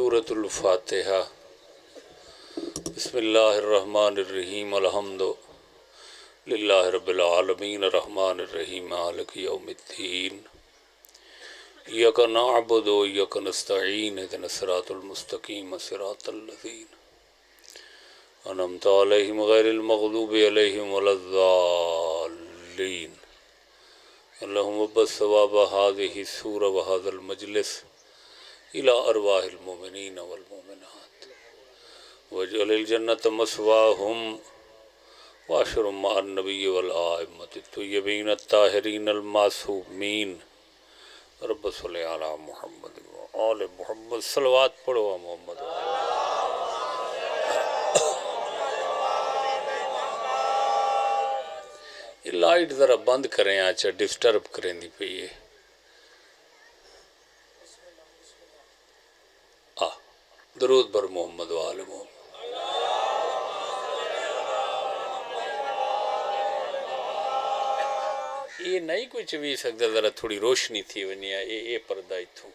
سورة الفاتحہ۔ بسم اللہ الرحمن الرحیم، الحمد للہ رب العالمین، الرحمن الرحیم، مالک یوم الدین، ایاک نعبد و ایاک نستعین، اہدنا الصراط المستقیم، صراط الذین انعمت علیہم غیر المغضوب علیہم ولا الضالین۔ اللہم بث ثواب هذه السورة وهذا المجلس إلى أرواح المؤمنين والمؤمنات، واجعل الجنة مثواهم وأشرهم مع النبي والآئمة الطيبين الطاهرين المعصومين۔ رب صل على محمد وآل محمد، صلوات پڑھو محمد۔ یہ لائٹ ذرا بند کریں، آچا ڈسٹرب کریں دی پہ یہ درود بر محمد و آل محمد۔ یہ نہیں کوئی چوی سکتا، ذرا تھوڑی روشنی تھی ونیا یہ پردہ اتھوں۔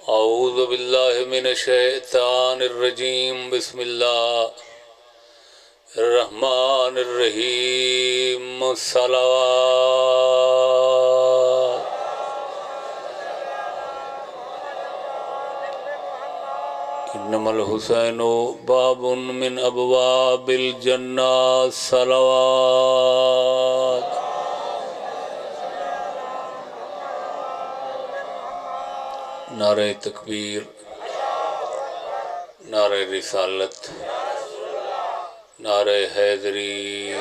اعوذ باللہ من الشیطان الرجیم، بسم اللہ الرحمن الرحیم، صلوات۔ انما الحسین باب من ابواب الجنہ، صلوات۔ نعرہ تکبیر، نعرہ رسالت، نعرہ حیدری،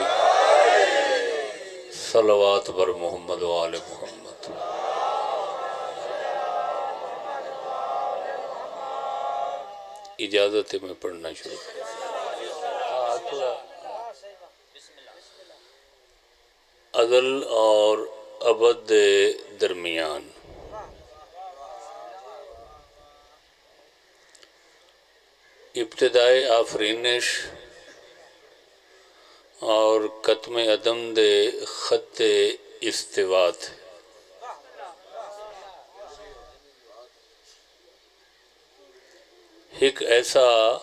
صلوات بر محمد و آل محمد۔ اجازت ہے میں پڑھنا شروع کروں۔ ازل اور ابد درمیان۔ ابتدائے آفرینش اور ختم عدم دے خط استوات۔ ایک ایسا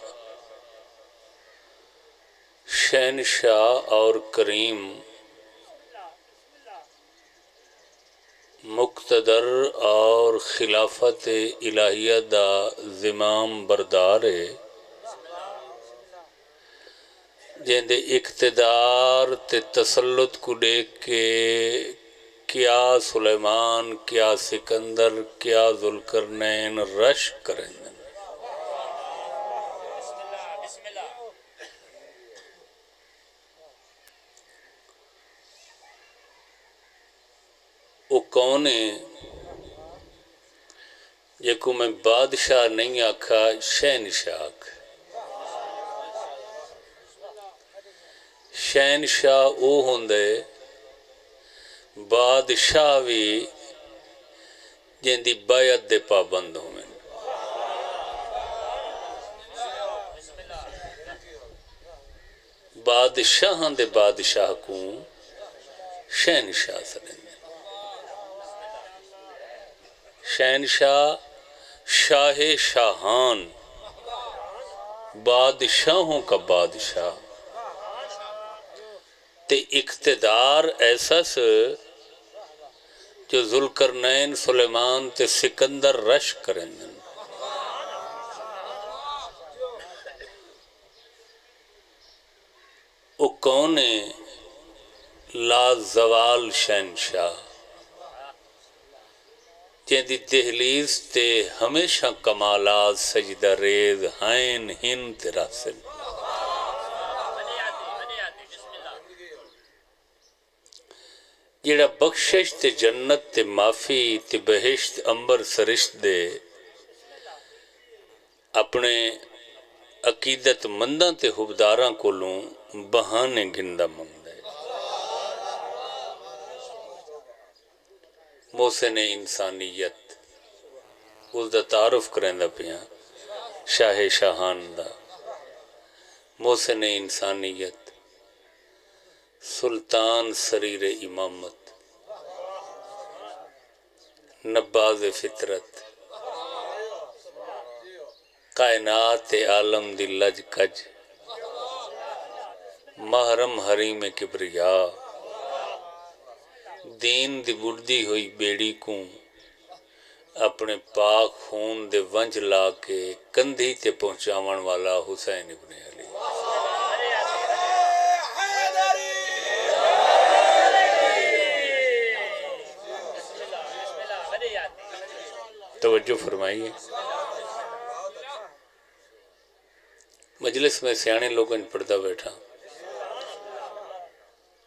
شہنشاہ اور کریم، مقتدر اور خلافت الہیہ دا زمام بردار ہے، جیندے اقتدار تے تسلط کو دیکھ کے کیا سلیمان، کیا سکندر، کیا ذوالقرنین رش کریں۔ وہ کون ہے جکو میں بادشاہ نہیں آکھا، شہنشاہ آکھا۔ شہنشاہ او ہوندے بادشاہ بھی جیندی بیعت دے پابند ہوئے۔ بادشاہاں دے بادشاہ کو شہنشاہ سرندے۔ شہنشاہ، شاہ شاہان، بادشاہوں کا بادشاہ تے اقتدار ایسا سے جو ذوالقرنین، سلیمان تے سکندر رش کریں۔ وہ کون ہے؟ لا زوال شہنشاہ، جیندی دہلیز تے ہمیشہ کمالات سجدہ ریز ہائن ہن تراسل۔ جیڑا بخشش تے جنت تے معافی تے بہشت امبر سرشت دے اپنے عقیدت منداں تے حبداراں کولوں بہانے گھندہ منگدا ہے۔ محسن انسانیت اس دا تعارف کریں دا پیاں، شاہ شاہان دا محسن انسانیت، سلطان سریر امامت، نباز فطرت، کائنات عالم دی لج کج محرم حریم کبریا دین دی بڑھدی ہوئی بیڑی کو اپنے پاک خون دے ونج لا کے کندھی تے پہنچاون والا حسین ابن علی توجہ فرمائیے مجلس میں سیانے لوگوں نے پردہ بیٹھا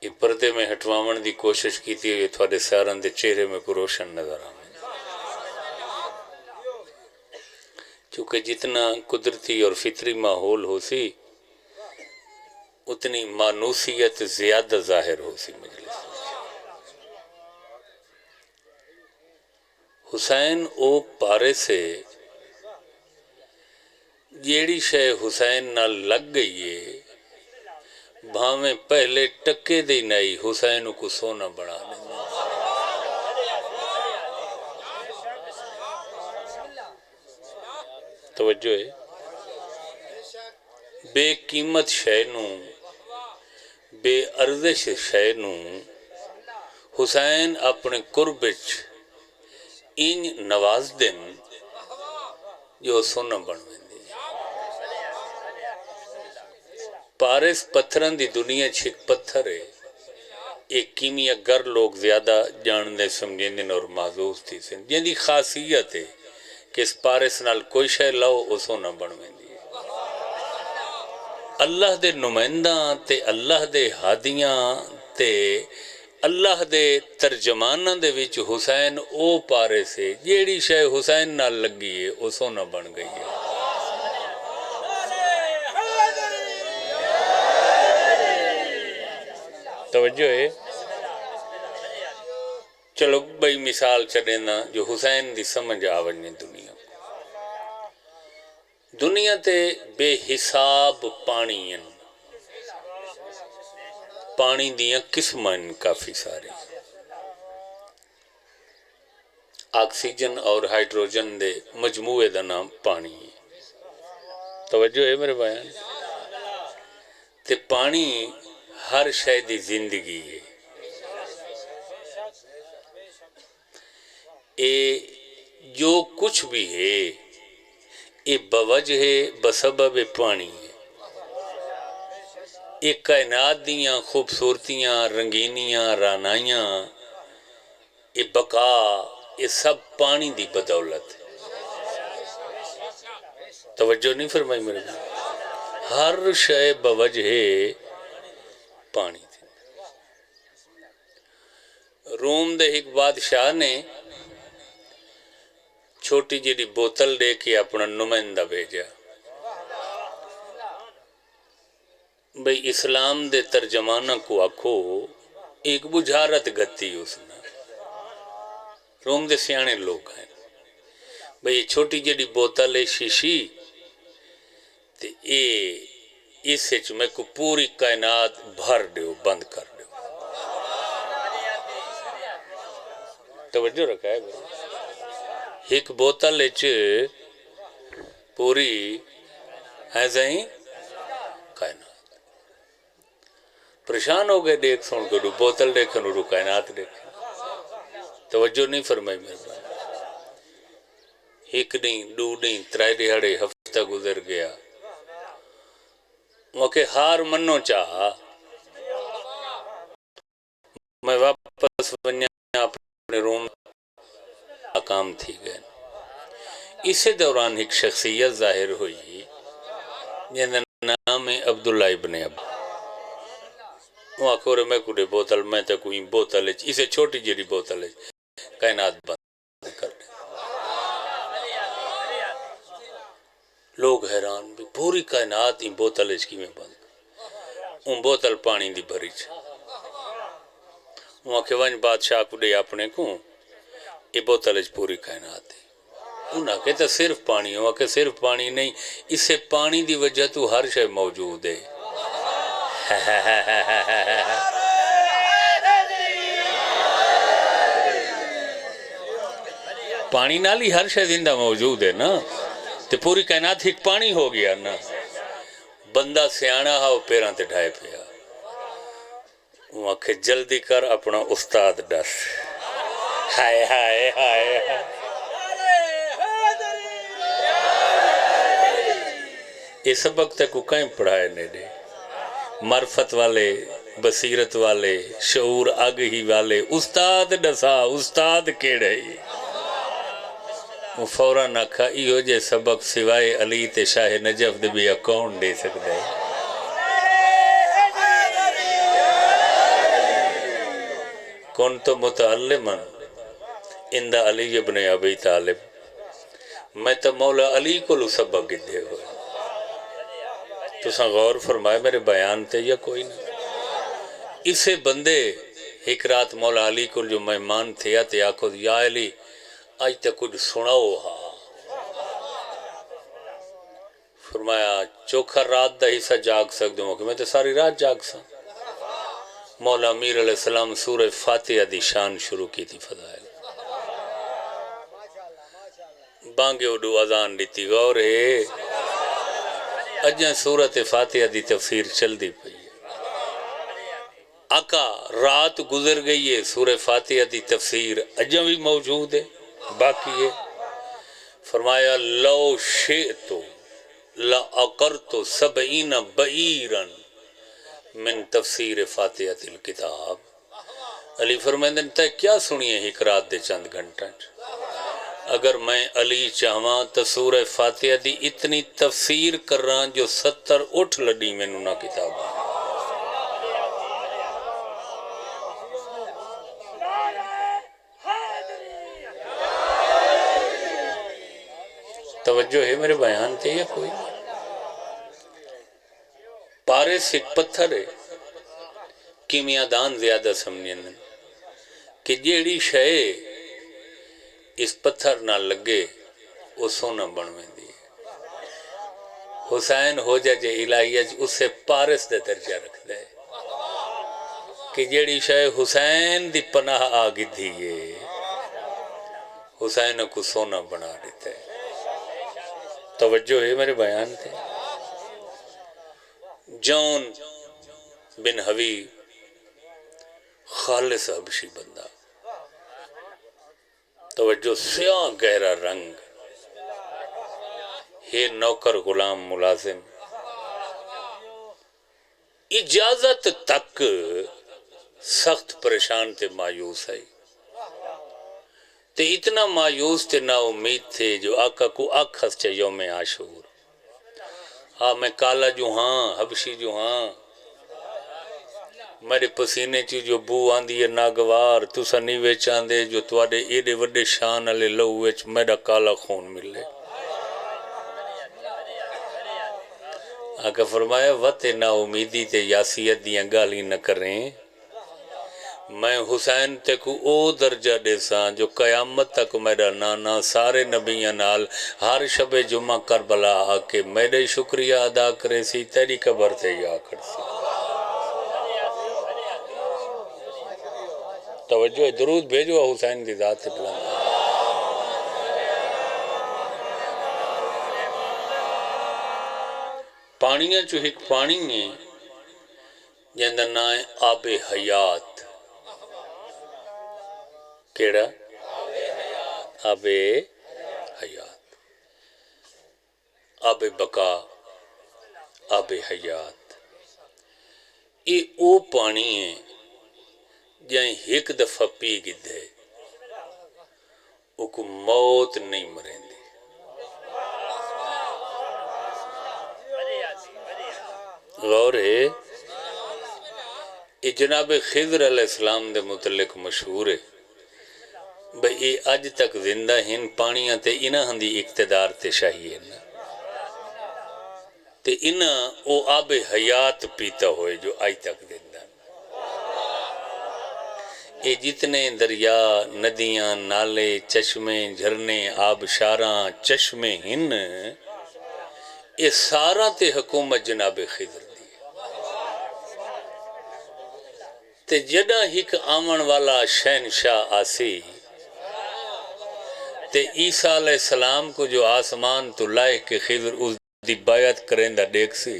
یہ پردے میں ہٹواون دی کوشش کی تھی یہ تھوڑے سارن دے چہرے میں کو روشن نظر آنے چونکہ جتنا قدرتی اور فطری ماحول ہو سی اتنی مانوسیت زیادہ ظاہر ہو سی مجلس حسین او پارے سے جیڑی شے حسین نہ لگ گئی ہے بھاویں پہلے ٹکے دی نئی حسین کو سونا بنا دیں توجہ ہے بے قیمت شے نوں بے ارزش شے نوں حسین اپنے قرب وچ ان نواز دن جو سونا بن ویندی پارس پتھران دی دنیا چھک پتھر ہے ایک کیمیا گر لوگ زیادہ جاننے سمجھیں اور محظوظ تھی سن جن دی خاصیت ہے کہ اس پارس نال کوئی شے لاؤ او سونا بن ویندی ہے اللہ دے نمائنداں تے اللہ دے ہادیاں تے اللہ دے ترجماناں دے وچ حسین او پارے سے جیڑی شے حسین نال لگی ہے او سونا بن گئی ہے توجہ ہے چلو بھئی مثال چڑھنا جو حسین دی سمجھ آونے دنیا تے بے حساب پانی ہیں پانی دیاں قسمیں کافی ساری آکسیجن اور ہائیڈروجن دے مجموعے دا نام پانی ہے توجہ ہے میرے بیان تے پانی ہر شے دی زندگی ہے اے جو کچھ بھی ہے اے بوجہ بسبب پانی ہے ایک کائنات دیاں خوبصورتیاں رنگینیاں رانائیاں اے بقا اے سب پانی دی بدولت ہے توجہ نہیں فرمائی میرے بھائی ہر شے بوجہ پانی تھی روم دے ایک بادشاہ نے چھوٹی جیڑی بوتل دے کے اپنا نمائندہ بھیجا بھئی اسلام دے ترجمانہ کو آکھو ایک بجھارت گتی اس نے روم دے سیانے لوگ ہیں بھئی یہ چھوٹی جیڑی بوتل ہے شیشی تے اس سچ میں کو پوری کائنات بھر دیو بند کر دیو توجہ رکھا ہے بھئی ایک بوتل اچ پوری ایسا ہی کائنات پریشان ہو گئے دیکھ سن کو بوتل دیکھن اور کائنات دیکھن توجہ نہیں فرمائی میرے بھائی ایک نہیں دو نہیں ترائے دہاڑے ہفتہ گزر گیا وہ کہ ہار منو چاہا میں واپس ونیا اپنے روم ناکام تھی گئے اسی دوران ایک شخصیت ظاہر ہوئی جن نام ہے عبداللہ ابن ابا وہ آکھو میں کوئی بوتل میں تے کوئی بوتل ہے اسے چھوٹی جیڑی بوتل ہے کائنات بند کر دیں لوگ حیران بھی پوری کائنات ان بوتل اس کی میں بند ان بوتل پانی دی بھری چھا وہاں کے ونج بادشاہ کو دے اپنے کو یہ بوتل اس پوری کائنات ہے انہاں کہتا صرف پانی وہاں کہ صرف پانی نہیں اس سے پانی دی وجہ تو ہر شے موجود ہے پانی نالی ہر شے زندہ موجود ہے نا تے پوری کائنات ایک پانی ہو گیا نا. بندہ سیانا ہا وہ پیراں تے ڈھائے پیا. وہ آکھے جلدی کر اپنا استاد دس. ہائے ہائے ہائے ہائے. یہ سبق تک کو کہیں پڑھائے نے دے. معرفت والے، بصیرت والے، شعور آگہی والے، استاد دسا، استاد کیڑے. وہ فوراں آکھا ایو جے سبق سوائے علی تے شاہ نجف دے بھی کون دے سکتا ہے. کون تو متعلمن اند علی ابن ابی طالب. میں تو مولا علی کو لو سبق دے ہوئے. تساں غور فرمائے میرے بیان تے یا کوئی نہیں. اسے بندے ایک رات مولا علی کو جو مہمان تھے تے آکھو یا علی آج تک کچھ سناؤ ہا. فرمایا چوکھا رات دا حصہ جاگ سکتے ہوں کہ میں تو ساری رات جاگ سا. مولا امیر علیہ السلام سورہ فاتحہ دی شان شروع کی تھی. فضائل بانگے اڈو اذان دیتی. غور ہے اجاں سورۃ فاتحہ دی تفسیر چل دی پئی. آقا رات گزر گئی ہے، سورہ فاتحہ دی تفسیر اجاں بھی موجود ہے، باقی ہے. فرمایا لو شئتو لَأَقَرْتُ سَبْعِينَ بَعِيرًا من تفسیر فاتحۃ الکتاب. علی فرمائندے تے کیا سنیے ایک رات دے چند گھنٹہ. اگر میں علی چاہواں تو سورہ فاتحہ دی اتنی تفسیر کر رہا جو 70 اٹھ لڈی میں نہ کتاب. توجہ ہے میرے بیان تھے یا کوئی. پارے سے پتھر ہے کیمیا دان زیادہ سمجھن کہ جیڑی شے اس پتھر نہ لگے وہ سونا بنویں دی. حسین ہو جائے الہیہ اسے پارس دے درجہ رکھ دے کہ جیڑی شے حسین دی پناہ آگی دیئے حسین کو سونا بنا دیتے. توجہ ہے میرے بیان تھے. جون بن حبیب خالص حبشی بندہ. توجہ سیاہ گہرا رنگ ہے، نوکر غلام ملازم. اجازت تک سخت پریشان تے مایوس ہے. تے اتنا مایوس تے نا امید تھے جو آقا کو آکھس چا یوم عاشور. ہاں میں کالا جو ہاں حبشی جو ہاں میرے پسینے چی جو بو آندی ہے ناگوار تسا نیوے چاندے جو تواڈے ایڈے وڈے شان علی لو وچ میرا کالا خون ملے. آقا فرمایا وتے نا امیدی تے یاسیت دیاں گالی نہ کریں. میں حسین تے کو او درجہ دے ساں جو قیامت تک میرا نانا سارے نبیاں نال ہر شب جمعہ کربلا آکے میرے شکریہ ادا کرے سی تیری قبر تے یا کر سی. توجہ درود بھیجو حسین دی ذات بلند. پانیاں چو ایک پانی ہے جندہ نائے آب حیات. کیڑا آب حیات، آب بقا، آب حیات. یہ او پانی ہے جائیں ایک دفعہ پی گدھے او کو موت نہیں مریں دی. غور ہے یہ جناب خضر علیہ السلام دے متعلق مشہور ہے بھئی یہ اج تک زندہ ہیں. پانیاں تے انہاں ہندی اقتدار تے شاہی ہے تے انہاں او آب حیات پیتا ہوئے جو آج تک زندہ. یہ جتنے دریا ندیاں نالے چشمے جھرنے آبشاراں چشمے ہن یہ سارا تے حکومت جناب خضر دی. تے جڑا ہک آمن والا شہنشاہ آسی تے عیسیٰ علیہ السلام کو جو آسمان تو لائے کہ خضر اس دی بیعت کریں دا دیکھ سی،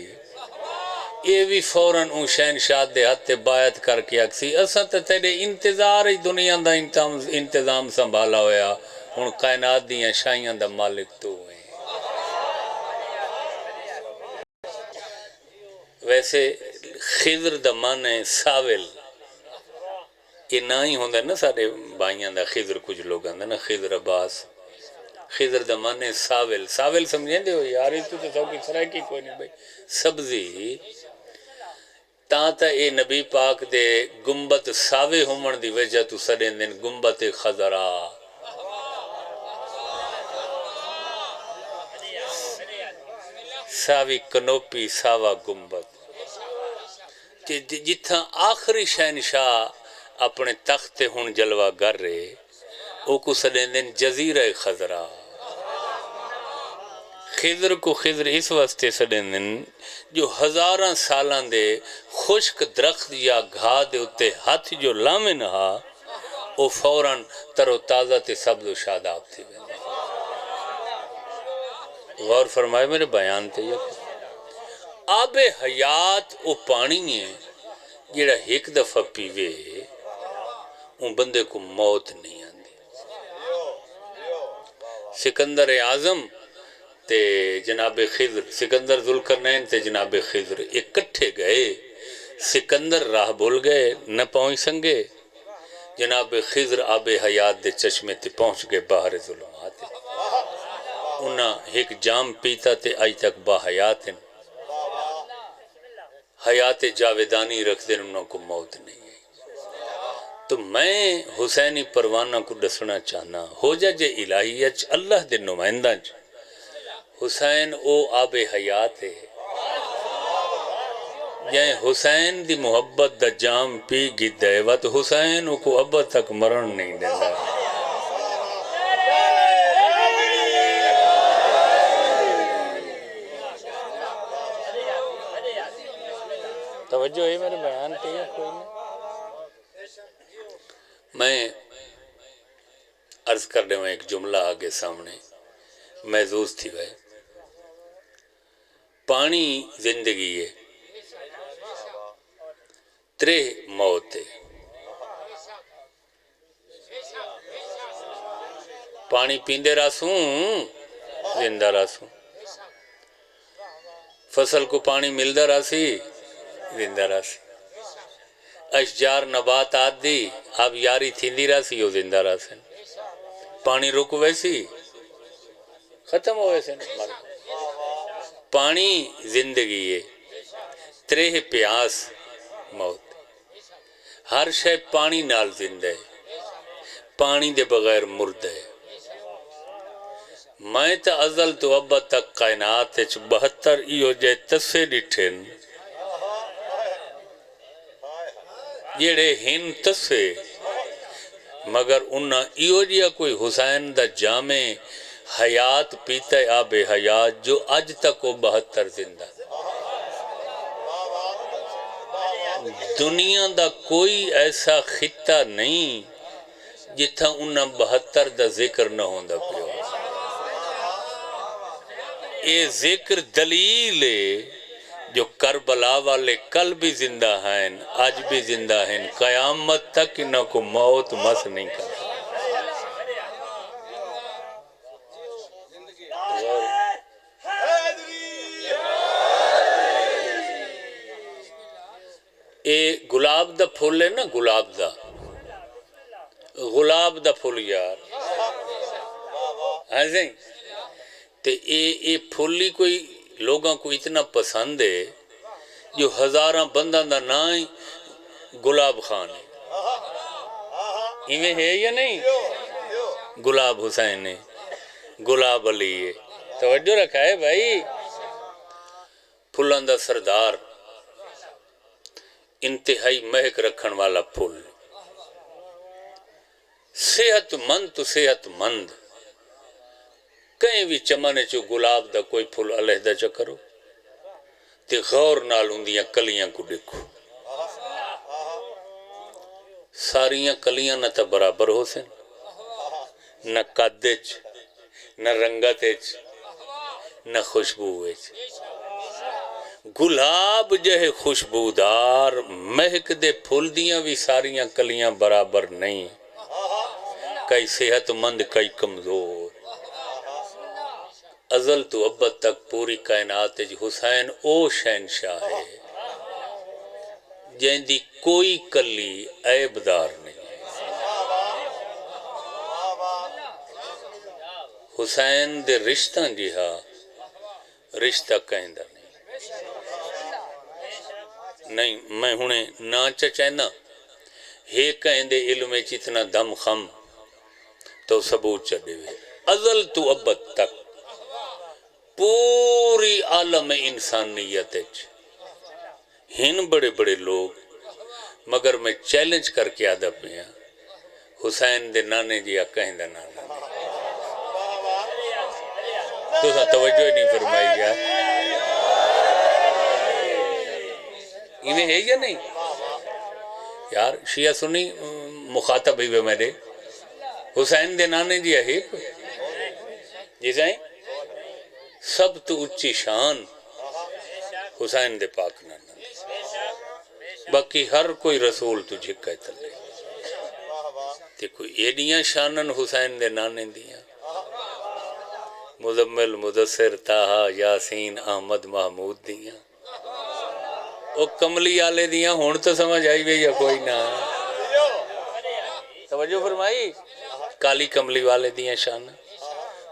یہ بھی فوراً اون شہنشاہ دے ہاتھ بیعت کر کے اکسی اساں تے تیرے انتظار ہی دنیا دا انتظام سنبھالا ہویا، ہن کائنات دیاں شائیاں دا مالک تو ہیں۔ ویسے خضر دا معنی ہے ساول، یہ نہ ہی ہوندہ نا سارے بھائیاں دا خضر، کچھ لوگ آندہ نا خضر عباس، خضر دا معنی ہے ساول، ساول سمجھیں دے ہو یار، اس تو سو کی سرائے کی کوئی نہیں بھائی، سبزی تاں تا اے نبی پاک دے گنبت ساوے ہومن دی وجہ تو سڑیں دن گنبت خضرا، ساوی کنوپی ساوا گنبت، جتھاں آخری شہنشاہ اپنے تخت ہن جلوہ گر رہے او کو سڑیں دن جزیرہ خضرا۔ خضر کو خضر اس واسطے سڑیں دن جو ہزاراں سالاں دے خشک درخت یا گھا دے اتے ہاتھ جو لامے نہا او فوراً تر و تازہ تے سبز و شاداب تھی ویندے۔ غور فرمائے میرے بیان تے یہ آب حیات او پانی ہے جڑا ایک دفعہ پیوے ان بندے کو موت نہیں آندی۔ سکندر اعظم تے جناب خضر، سکندر ذوالقرنین تے جناب خضر اکٹھے گئے، سکندر راہ بھول گئے نہ پہنچ سنگے، جناب خضر آب حیات دے چشمے تے پہنچ گئے باہر ظلمات، انہاں ایک جام پیتا تے آج تک با حیات ہیں، حیات جاویدانی رکھ دیں، انہوں کو موت نہیں ہے۔ تو میں حسینی پروانہ کو دسنا چاہنا ہو جا جے الہیت اللہ دے نمائندہ حسین او آب حیات ہے، یعنی حسین دی محبت دا جام پی گی دیوت حسین کو اب تک مرن نہیں دیتا۔ توجہ ہے میرے بیان پہ یا کوئی نہیں؟ میں عرض کرنے میں ایک جملہ آگے سامنے محظوظ تھی بھائی، پانی زندگی ہے، ترے موت ہے، پانی پیندے راسوں زندہ راسوں، فصل کو پانی ملدہ راسی زندہ راسی، اشجار نباتات دی اب یاری تھیندی راسی ہو زندہ راسی، پانی رک ویسی ختم ہو ویسے مر، پانی زندگی ہے، ترے پیاس موت، ہر شے پانی نال زندہ ہے، پانی دے بغیر مرد ہے۔ میں تا ازل تو اب تک کائنات 72 ایو جے تسے ڈٹھن جیڑے ہن تسے، مگر انہاں ایو جیا کوئی حسین دا جامع حیات پیتا آب حیات جو اج تک وہ 72 زندہ۔ دنیا دا کوئی ایسا خطہ نہیں جتھا انہاں 72 دا ذکر نہ ہوندہ پیو۔ یہ ذکر دلیل ہے جو کربلا والے کل بھی زندہ ہیں، آج بھی زندہ ہیں، قیامت تک انہوں کو موت مس نہیں کرتا۔ اے گلاب دا پھول ہے نا، گلاب دا پھول یار ایسے ہی تے اے پھولی کوئی لوگاں کو اتنا پسند ہے جو ہزاراں بندہ دا نام گلاب خان ہے، ایویں ہے یا نہیں؟ گلاب حسین ہے، گلاب علی ہے، توجہ رکھا ہے بھائی، پھلان دا سردار، انتہائی مہک رکھن والا پھول، صحت مند تو صحت مند، کہیں بھی چمنے چو گلاب دا کوئی پھول علیحدہ چکرو تے غور نال ہوندیاں کلیاں کو دیکھو، ساریاں کلیاں نہ تا برابر ہو سن، نہ قد وچ نہ رنگت وچ نہ خوشبو وچ گلاب جہے خوشبودار مہک دے پھول دیاں بھی ساریاں کلیاں برابر نہیں کئی صحت مند کئی کمزور ازل تو ابد تک پوری کائنات وچ حسین او شہنشاہ ہے جیندی کوئی کلی عیبدار نہیں حسین دے رشتہ جہا رشتہ کہندہ نہیں میں ہنے نا چچینا ہے کہندے علم چتنا دم خم تو ثبوت چڑھے ہوئے ازل تو ابد تک پوری عالم انسانیت ہن بڑے بڑے لوگ مگر میں چیلنج کر کے آدھا پیا حسین دے نانے جیا کہندہ نانا تو توجہ ہی نہیں فرمائی گیا انہیں ہے یا نہیں یار شیعہ سنی مخاطب ہی ہوئے میرے حسین دے نانے جیا ہے جی سائیں سب تو اچھی شان حسین دے پاک نانا باقی ہر کوئی رسول تجھے کہتا لے تے کوئی ایڈیاں شانن حسین دے نانے دیاں مزمل مدثر تاہا یاسین احمد محمود دیاں او کملی آلے دیاں ہون تو سمجھ آئی بھی یا کوئی نہ توجہ فرمائی کالی کملی والے دیاں شانہ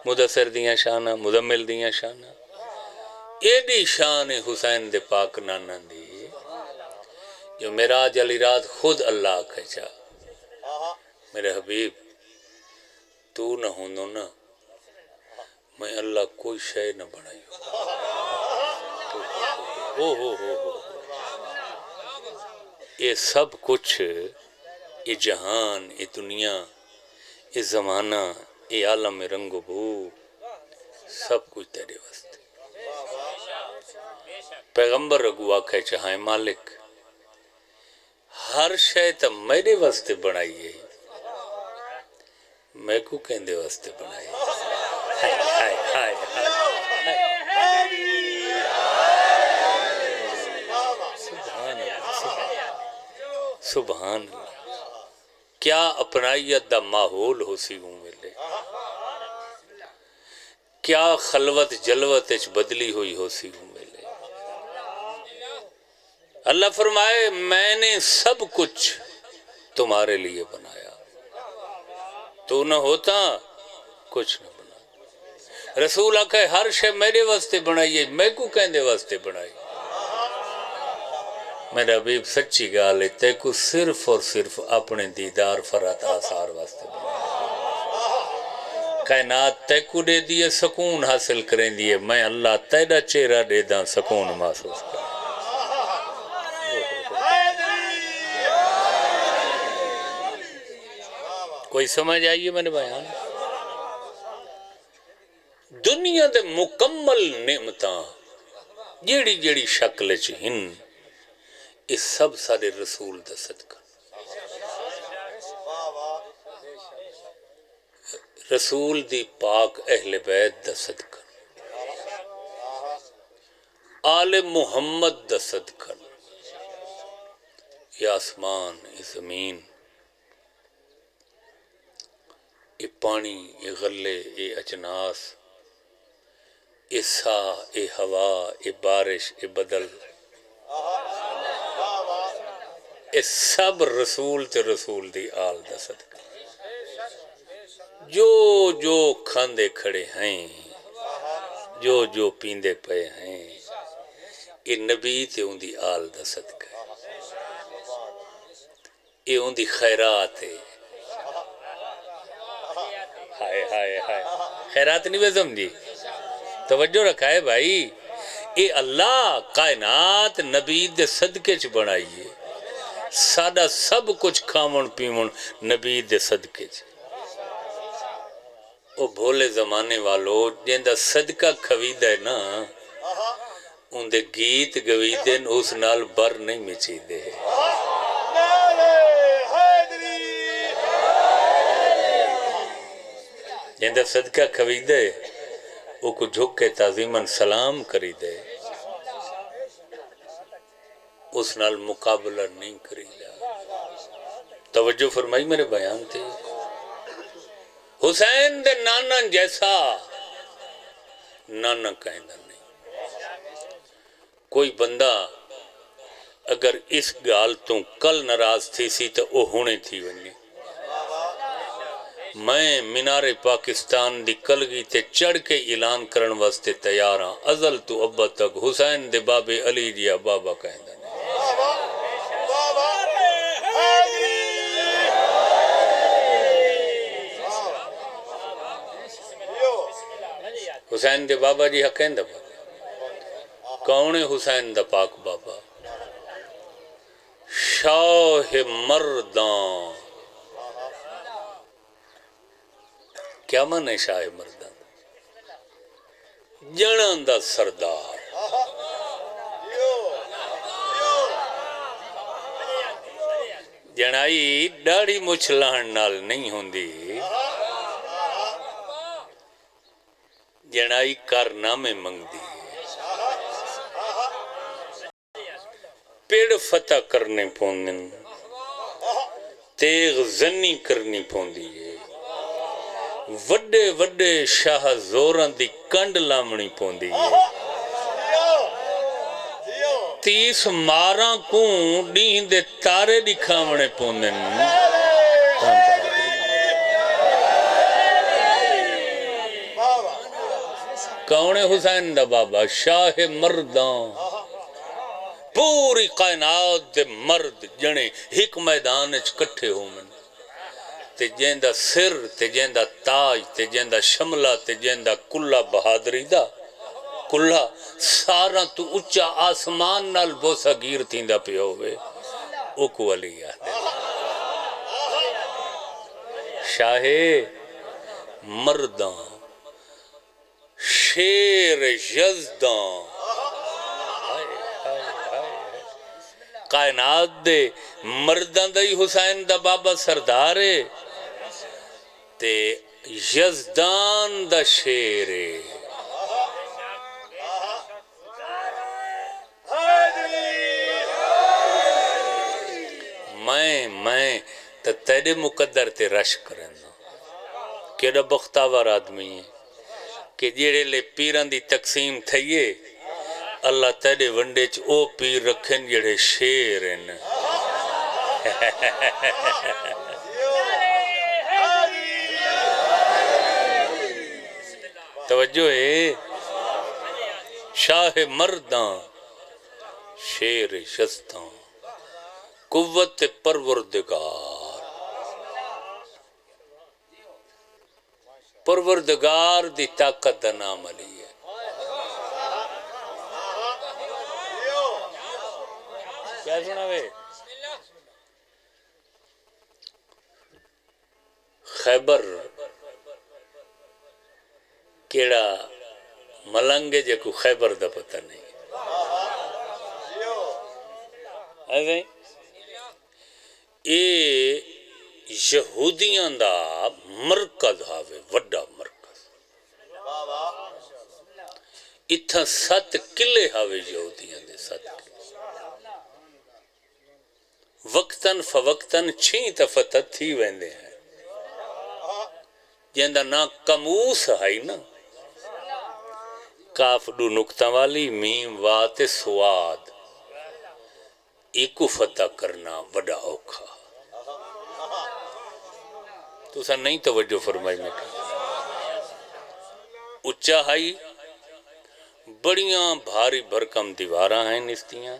مدثر دیاں شانہ مزمل دیاں شانہ ایڈی شان حسین دے پاک نانا دی جو معراج علی رات خود اللہ کھچا میرے حبیب تو نہ ہونو نا میں اللہ کوئی شے نہ بنائی ہو یہ سب کچھ یہ جہان یہ دنیا یہ زمانہ یہ عالم رنگ و بو سب کچھ تیرے واسطے پیغمبر رگو آکھے چاہیں مالک ہر شے تا میرے واسطے بنائی ہے میں کو کہندے واسطے بنائی سبحان اللہ کیا اپنائیت دا ماحول ہو سی ہوں ملے کیا خلوت جلوت اچ بدلی ہوئی ہو سی ہوں ملے اللہ فرمائے میں نے سب کچھ تمہارے لیے بنایا تو نہ ہوتا کچھ نہ بنا رسول آکھے ہر شے میرے واسطے بنائیے میں کو کہندے واسطے بنائی میرے حبیب سچی گالے تے کو صرف اور صرف اپنے دیدار فرات آثار واسطے بنائی کائنات تے کو دے دیے سکون حاصل کریں دیے میں اللہ تیرا چہرہ دے دا سکون محسوس کریں کوئی سمجھ آئیے میں نے بیان دنیا دے مکمل نعمتاں جیڑی جیڑی شکل چہن اس سب سارے رسول دا صدقہ رسول دی پاک اہل بیت دا صدقہ آل محمد دا صدقہ یہ آسمان یہ زمین یہ پانی یہ غلے یہ اجناس یہ سا یہ ہوا یہ بارش یہ بدل یہ سب رسول تے رسول دی آل دا صدقہ جو جو کھاندے کھڑے ہیں جو پیندے پے ہیں یہ نبی تے ان دی آل دا صدقہ ہے یہ ان دی خیرات ہے ہائے خیرات نہیں بے سمجھی توجہ رکھا ہے بھائی اے اللہ کائنات نبی دے صدقے چ بنائیے سادہ سب کچھ کھامن پیمن نبی دے صدقے چ او بھولے زمانے والو جیندہ صدقہ کھوید ہے نا ان دے گیت گویدن اس نال بر نہیں مچی دے جیندہ صدقہ کھوی دے او کو جھک کے تعظیماً سلام کری دے اس نال مقابلہ نہیں کری دا توجہ فرمائی میرے بیان تھے حسین دے نانا جیسا نانا کہندہ نہیں کوئی بندہ اگر اس گال تو کل ناراض تھی سی تو او ہونے تھی ونی میں مینار پاکستان دی کلگی تے چڑھ کے اعلان کرن واسطے تیار ہاں ازل تو ابا تک حسین دے بابے علی جیا بابا کہندہ نہیں حسین دے بابا جی حقین دا بابا کون حسین دا پاک بابا شاہ مردان کیا من ہے شاہ مردان جنان دا سردار جنائی ڈاڑی مچھ لہن نال نہیں ہوندی جنائی کارنامے منگ دی پیڑ فتح کرنے پوندن تیغ زنی کرنی پوندی ہے وڈے وڈے شاہ زوران دی کنڈ لامنی پوندی ہے 30 ماراں کون ڈین دے تارے دکھاونے پوندن کون حسین دا بابا شاہ مردان پوری کائنات دے مرد جنے ہک میدان اچ کٹھے ہو من تے جیندہ سر تے جیندہ تاج تے جیندہ شملہ تے جیندہ کلہ بہادری دا کلہ سارا تو اچھا آسمان نال بوسا گیر تھیندہ پہ ہوئے اوکو علی آدھے شاہ مردان شیر یزدان کائنات دے مردان دائی حسین دا بابا سردارے تے یزدان دا شیرے میں تا تیرے مقدر تے رش کرنا کیڑا بختاور آدمی ہے کہ جیڑے لے پیران دی تقسیم تھئیے اللہ تیرے ونڈے چ او پیر رکھن جیڑے شیر ہیں توجہ ہے شاہ مردان شیر شستان قوت پروردگار دی طاقت دا نام علی ہے کیا سنا وے خیبر کیڑا ملنگے جے کو خیبر دا پتہ نہیں ایسے اے یہودیاں دا مرکز آوے وڈا مرکز اتھا 7 قلعے آوے یہودیاں دے 7 قلعے وقتاً فوقتاً 6 تفتہ تھی ویندے ہیں جیندہ نا کموس ہے نا کاف دو نکتہ والی میم وات سواد ایکو فتح کرنا بڑا اوکھا تو سا نہیں توجہ فرمائی میں اچھا ہائی بڑیاں بھاری بھرکم دیواراں ہیں نستیاں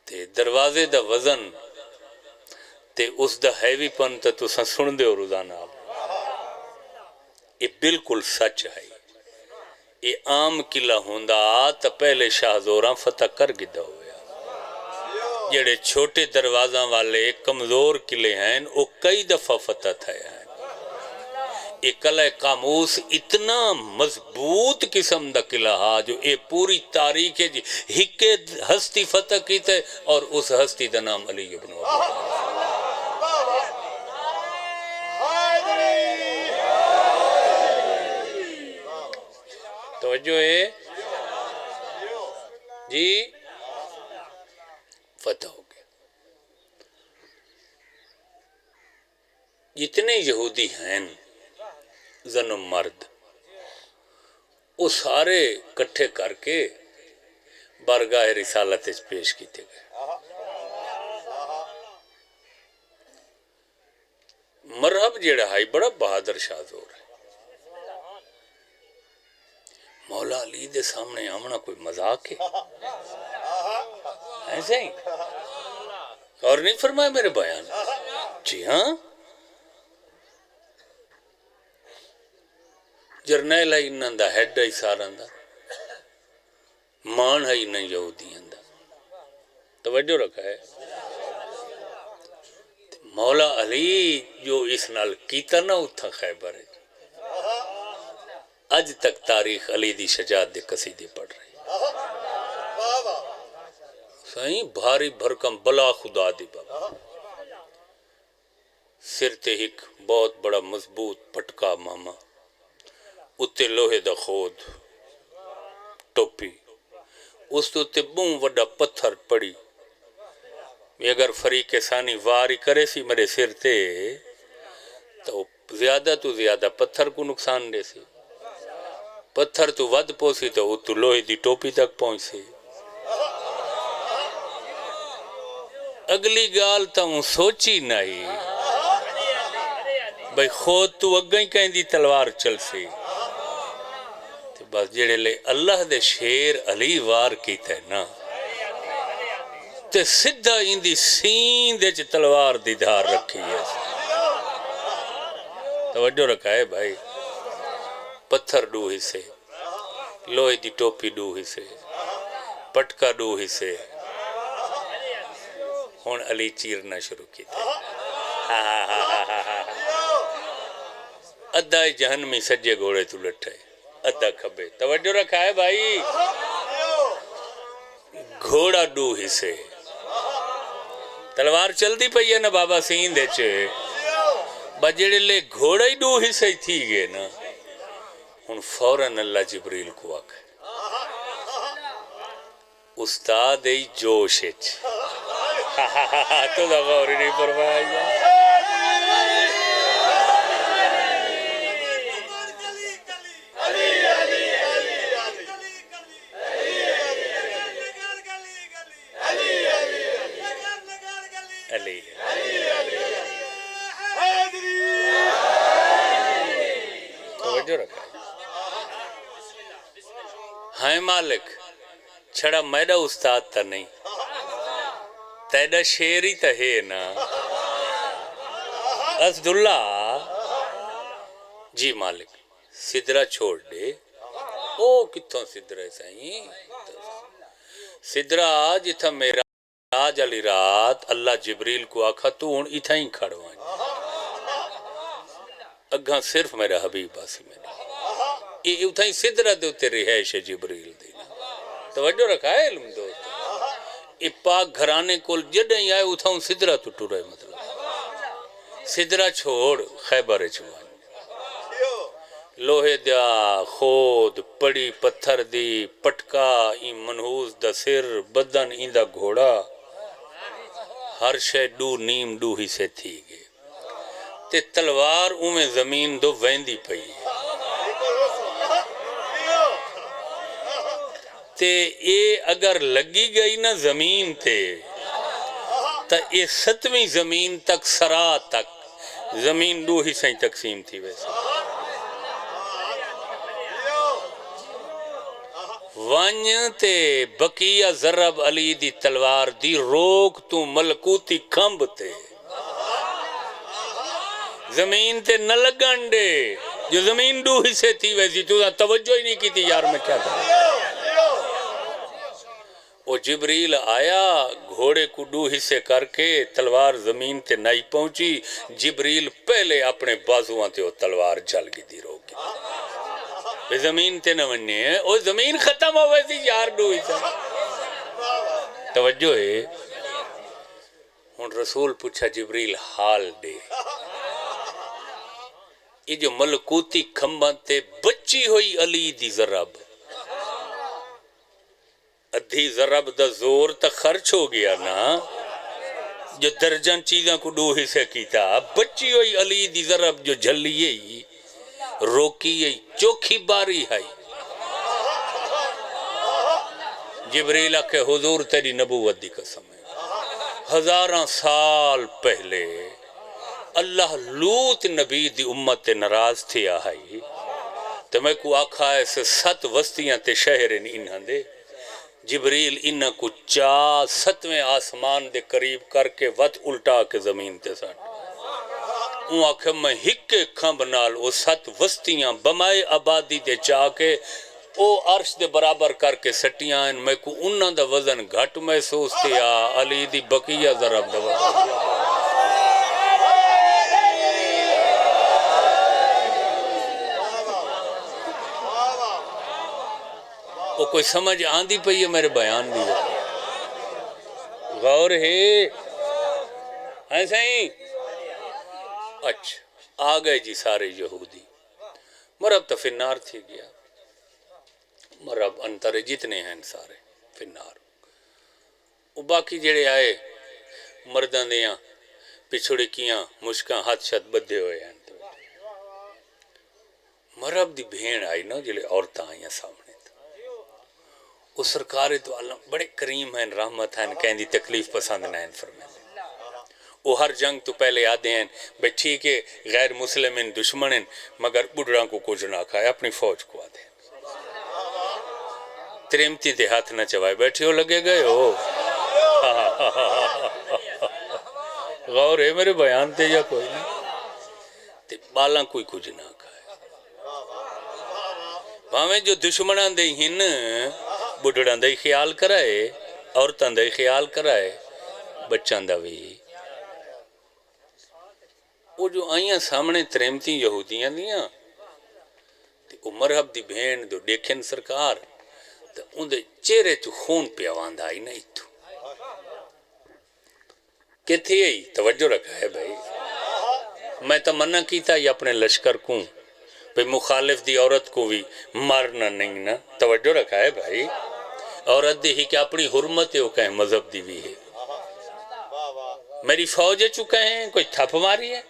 تے دروازے دا وزن تے اس دا ہیوی پن تا تو سا سن دے اور روزانہ یہ بالکل سچ ہے یہ عام قلعہ ہوندہ تا پہلے شاہ زوراں فتح کر گدہ ہویا جڑے چھوٹے دروازاں والے کمزور قلعے ہیں وہ کئی دفعہ فتح تھے ہیں یہ قلعہ قاموس اتنا مضبوط قسم دا قلعہ جو یہ پوری تاریخ ہے جی ہکے ہستی فتح کی تے اور اس ہستی دا نام علی ابن ابی طالب توجہ ہے جی، فتح ہو گیا. جتنے یہودی ہیں زن و مرد، وہ سارے کٹھے کر کے بارگاہ رسالت اس پیش کیتے گئے. مرہب جیڑا ہے بڑا بہادر شاہزور ہے. مولا علی دے سامنے آمنا کوئی مذاق ہے؟ ایسے ہی اور نہیں فرمایا میرے بیان؟ جی ہاں. جرنیل ہے انہاں دا، ہیڈ ہے ساراں دا، مان ہے انہاں یہودیاں دا. توجہ رکھا ہے. مولا علی جو اس نال کیتا نا اتھا خیبر ہے، اج تک تاریخ علی دی شجاعت دے قصیدے پڑھ رہی. سائیں بھاری بھرکم بلا خدا دی بابا، سر تے ایک بہت بڑا مضبوط پٹکا ماما، اتے لوہے دا خود ٹوپی، اس تو تے بوں وڈا پتھر پڑی. اگر فریق ثانی واری کرے سی میرے سر تے تو زیادہ تو زیادہ پتھر کو نقصان دے سی. پتھر تو ود پوسی تو تو لوہے دی ٹوپی تک پہنچ سی. اگلی گال تا ہوں سوچی نہیں بھئی خود تو اگیں کہیں دی تلوار چل سی. بس جڑے لے اللہ دے شیر علی وار کیتا ہے نا تے سدھا اندی سین دے چ تلوار دی دھار رکھی ہے. توجہ رکھا ہے بھائی. پتھر ڈو حصے، لوہے دی ٹوپی ڈو حصے، پٹکا ڈو حصے. ہون علی چیرنا شروع کیتا ادھا جہنمی سجے گھوڑے تو لٹھے ادھا کھبے. توجہ رکھا ہے بھائی. گھوڑا ڈو حصے، تلوار چل دی پئی ہے نا بابا سین دے چھے بجڑے لے گھوڑا ہی ڈو حصے تھی گئے نا. ان فوراً اللہ جبریل کو آکھے استاد ای جوش اچ تو دا غور نہیں فرمایا. علی توجہ رکھا ہے مالک چھڑا میرا استاد تا نہیں تیڑا شیری تا ہے نا. اسداللہ جی مالک سدرہ چھوڑ دے. او کتوں سدرہ ہے سائیں؟ سدرہ جتھا میرا آج علی رات اللہ جبریل کو آکھا تو ان اتھا ہی کھڑوائیں اگھاں صرف میرا حبیب آسی میرا یہ اتھا ہی سدرہ دے اتے رہائش جبریل دینا. توجہ رکھا ہے علم دوست. یہ پاک گھرانے کول جڑیں آئے اتھا ہوں سدرہ تو ٹو رہے. مطلب سدرہ چھوڑ خیبر چھوائیں لوہے دیا خود پڑی پتھر دی پٹکا این منحوس دا سر بدن این دا گھوڑا ہر شے ڈو نیم ڈو ہی سے تھی گئے تے تلوار میں زمین دو ویندی پئی تے اے اگر لگی گئی نا زمین تے تا اے 7ویں زمین تک سرا تک زمین ڈو ہی سے تقسیم تھی. ویسے وانج تے بقیہ ضرب علی دی تلوار دی روک تو ملکوتی کھمب تے زمین تے نہ لگن دے جو زمین ڈو حصے تھی. ویسی تو توجہ ہی نہیں کی تھی یار میں کیا تھا. وہ جبریل آیا گھوڑے کو ڈو حصے کر کے تلوار زمین تے نہیں پہنچی. جبریل پہلے اپنے بازوان تے وہ تلوار جل گی دی روکی زمین تے نہ وننے ہیں وہ زمین ختم ہو ویسی یار ڈو حصہ. توجہ ہے. ان رسول پوچھا جبریل حال دے یہ جو ملکوتی کھمباں تے بچی ہوئی علی دی ضرب ادھی ضرب دا زور تا خرچ ہو گیا نا، جو درجن چیزاں کو دو حصے کیتا، بچی ہوئی علی دی ضرب جو جھلیے ہی روکی ہی چوکھی باری ہے۔ جبریل کہ حضور تیری نبوت دی قسم ہے، ہزاراں سال پہلے اللہ لوت نبی دی امت تے ناراض تھی آئی تو میں کو آکھا ایسے 7 وستیاں تے شہریں انہاں دے، جبریل انہاں کو 7ویں آسمان دے قریب کر کے وط الٹا کے زمین تے سٹ، اُن آکھا میں ہکے کھمب نال وہ 7 وستیاں بمائے آبادی دے چاہ کے او عرش دے برابر کر کے سٹیاں ہیں، میں کو انہاں دا وزن گھٹ محسوس تھیا، علی دی بقیہ ضرب دا وزن۔ وہ کوئی سمجھ آندھی پئی ہے میرے بیان دی، غور ہے ایسا ہی؟ اچھا آگئے جی سارے یہودی، مرب تو فنار تھی گیا، مرب انتر جتنے ہیں سارے فنار، وہ باقی جڑے آئے مردان دیاں پچھڑی کیاں مشکاں ہاتھ شد بدھے ہوئے ہیں، مرب دی بھین آئی نا جلے عورتاں آئیاں سامنے، وہ سرکار تو عالم بڑے کریم ہیں، رحمت ہیں، کہیں دی تکلیف پسند نہ ہیں فرمائیں، وہ ہر جنگ تو پہلے آدھے ہیں بھئی ٹھیک ہے غیر مسلمین دشمنین مگر بڑھڑاں کو کچھ نہ کھائے، اپنی فوج کو آدھے تریمتی تے ہاتھ نہ چوائے، بیٹھے ہو لگے گئے ہو، غور ہے میرے بیان تے یا کوئی نہیں، تے بالاں کوئی کچھ نہ کھائے، بھاویں جو دشمنان دے ہن بڑھڑان دے خیال کرائے، عورتان دے خیال کرائے، بچان دا بھی، وہ جو آئیاں سامنے تریمتی یہودیاں دیاں وہ مرحب دی بھین دو دیکھن سرکار تو ان دے چہرے تو خون پیاواندہ آئی نہیں تو کہتے ہی توجہ رکھا ہے بھائی، میں تمنا کیتا یہ اپنے لشکر کو بھئی مخالف دی عورت کو بھی مارنا نہیں نا، توجہ رکھا ہے بھائی، عورت دی ہی کہ اپنی حرمت ہے وہ کہیں مذہب دی بھی ہے، میری فوج چکے ہیں کوئی تھپ ماری ہے،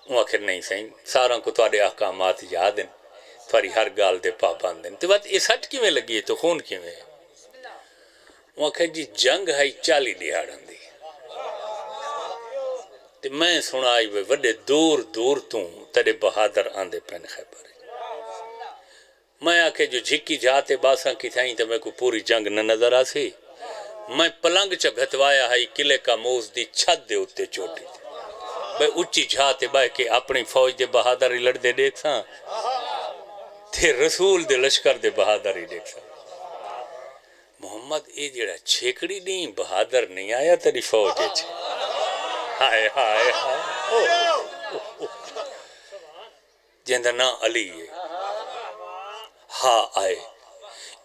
وہ آخر نہیں سہیں ساراں کو توڑے احکامات یاد ہیں، تھوڑی ہر گال دے پابند ہیں، تو بات اس ہٹ کی میں لگی ہے تو خون کی میں ہے، وہ آخر جی جنگ ہے 40 دیہاڑاں دی، تو میں سنائی بے وڈے دور دور توں تیرے بہادر آندے پین خیبر، میں آکھے جو جھکی جاتے باساں کی تھائیں تو میں کو پوری جنگ نہ نظر آسی، میں پلنگ چا گھتوایا ہے قلعے کا موز دی چھت دے اتے چوٹی تھی، بے اچھی جھاتے بے کہ اپنی فوج دے بہادر ہی لڑ دے دیکھ ساں، تے رسول دے لشکر دے بہادر ہی دیکھ ساں، محمد اے جڑا چھیکڑی نہیں بہادر نہیں آیا تیری فوج چھے، ہائے ہائے ہائے جندہ نا علی ہے، ہاں آئے،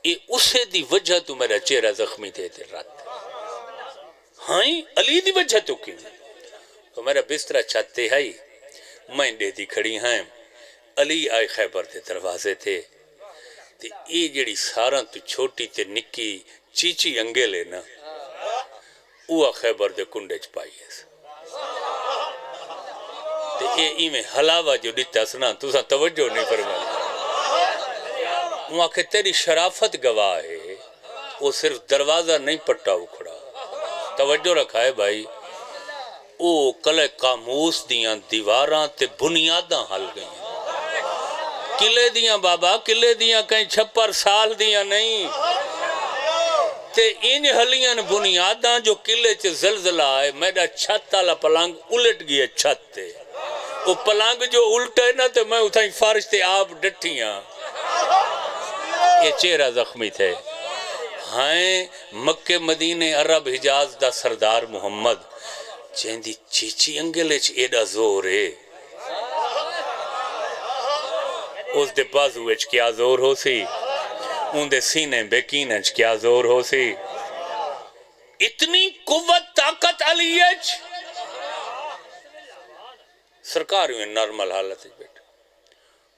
اے اسے دی وجہ تو میرا چہرہ زخمی تھے رات، ہاں علی دی وجہ تو کیوں، تو میرا بسترہ چھتے ہائی، میں دے دی کھڑی ہیں، علی آئے خیبر تے دروازے تھے، تے اے جڑی ساراں تو چھوٹی تے نکی چیچی انگے لینا، اوہ خیبر دے کنڈے چپائی ہے، تے اے میں حلاوہ جو دیتا سنا تو سا توجہ نہیں فرمائی، وہاں کہ تیری شرافت گواہ ہے، وہ صرف دروازہ نہیں پٹا اکھڑا، توجہ رکھا ہے بھائی، او کلے قاموس دیاں دیواراں تے بنیاداں حل گئیں، قلعے دیاں بابا قلعے دیاں کہیں 56 سال دیاں نہیں، تے ان حلیاں بنیاداں جو قلعے چے زلزلہ آئے، میرا چھت تالا پلانگ الٹ گیا چھت تے، وہ پلانگ جو الٹے نا تو میں اتھائیں فارش تے آپ ڈٹھیاں، یہ چہرہ زخمی تھے، ہائیں مکہ مدینے عرب حجاز دا سردار محمد چیندی چیچی انگلے چ ایڈا زور ہے، اس دے بازو اچ کیا زور ہو سی، ان دے سینے بیکین اچ کیا زور ہو سی، اتنی قوت طاقت علی اچ سرکار ہوئے نارمل حالت ہے بیٹا،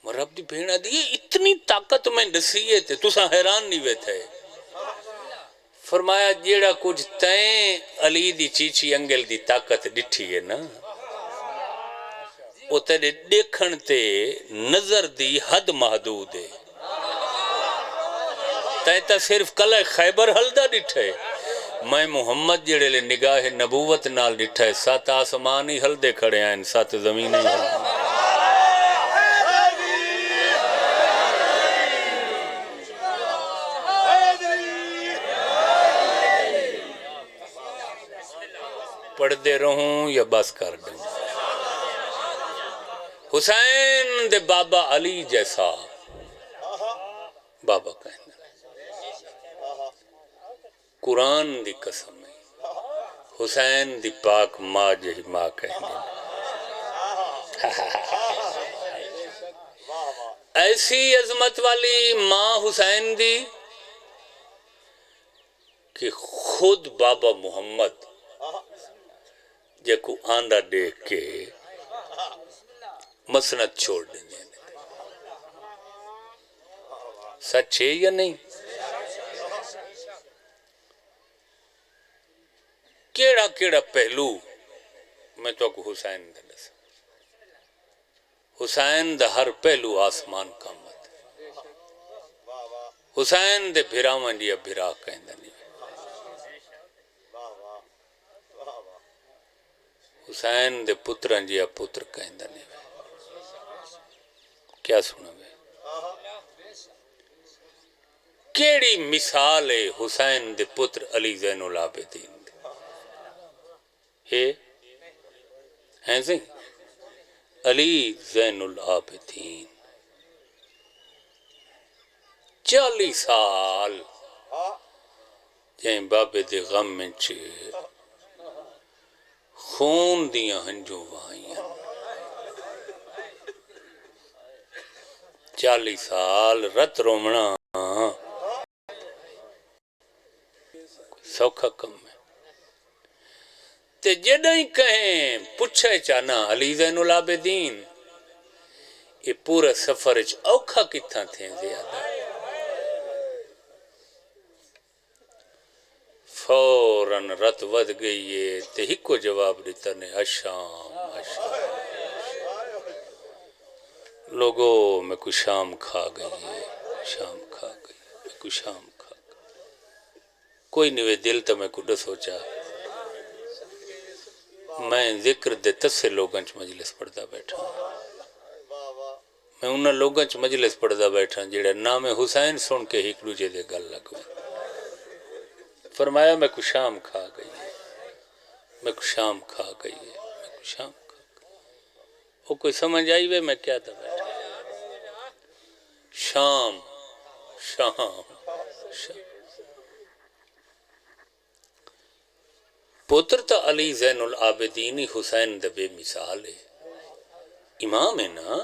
مرحب دی بھیڑا دی اتنی طاقت میں نسیے تھے تو سا حیران نہیں ہوئے تھے، فرمایا جیڑا کچھ تائیں علی دی چیچی انگل دی طاقت ڈٹھی ہے نا وہ تیرے دیکھن تے نظر دی حد محدود ہے تائیں تا صرف کلہ خیبر حلدہ ڈٹھے میں محمد جڑے لے نگاہ نبوت نال ڈٹھے 7 آسمانی حلدے کھڑے ہیں 7 زمینیں حلدے پڑھ دے رہوں یا بس کر دوں حسین دے بابا علی جیسا بابا کہنا قرآن دی قسم ہے حسین دی پاک ماں جہی ماں کہنے ایسی عظمت والی ماں حسین دی کہ خود بابا محمد جے کو آندہ دیکھ کے مسند چھوڑ دیں سچ ہے یا نہیں کیڑا کیڑا پہلو میں تو کو حسین دے دس حسین دا ہر پہلو آسمان کا مت حسین دے بھراوان دیا بھرا کہندہ نہیں حسین دے پتران جیا پتر کہندہ نہیں کیا سنا بے کیڑی مثال ہے حسین دے پتر علی زین العابدین ہیں سی علی زین العابدین 40 سال جائیں بابے دے غم میں چھے خون دیاں ہنجوں وائیاں 40 سال رت رومنا سوکھا کم ہے تے جڑیں کہیں پچھے چانا علی زین العابدین یہ پورا سفر اوکھا کتھا تھے زیادہ فوراً رت ود گئی ہے تے ہی کو جواب دیتا نے اشام لوگوں میں کو شام کھا گئی ہے شام کھا گئی میں کو شام کھا گئی کوئی نوے دل تا میں کو ڈس سوچا میں ذکر دے تسے لوگاں چ مجلس پڑھدا بیٹھا میں انہاں لوگاں چ مجلس پڑھدا بیٹھا جڑے نام حسین سن کے ہی دوجے دے گل لگ فرمایا میں کو شام کھا گئی ہے میں کو شام کھا گئی ہے میں کو شام کھا گئی وہ کوئی سمجھ آئی وے میں کیا تھا بیٹھا شام شام پتر تا علی زین العابدینی حسین دے بے مثال ہے امام ہے نا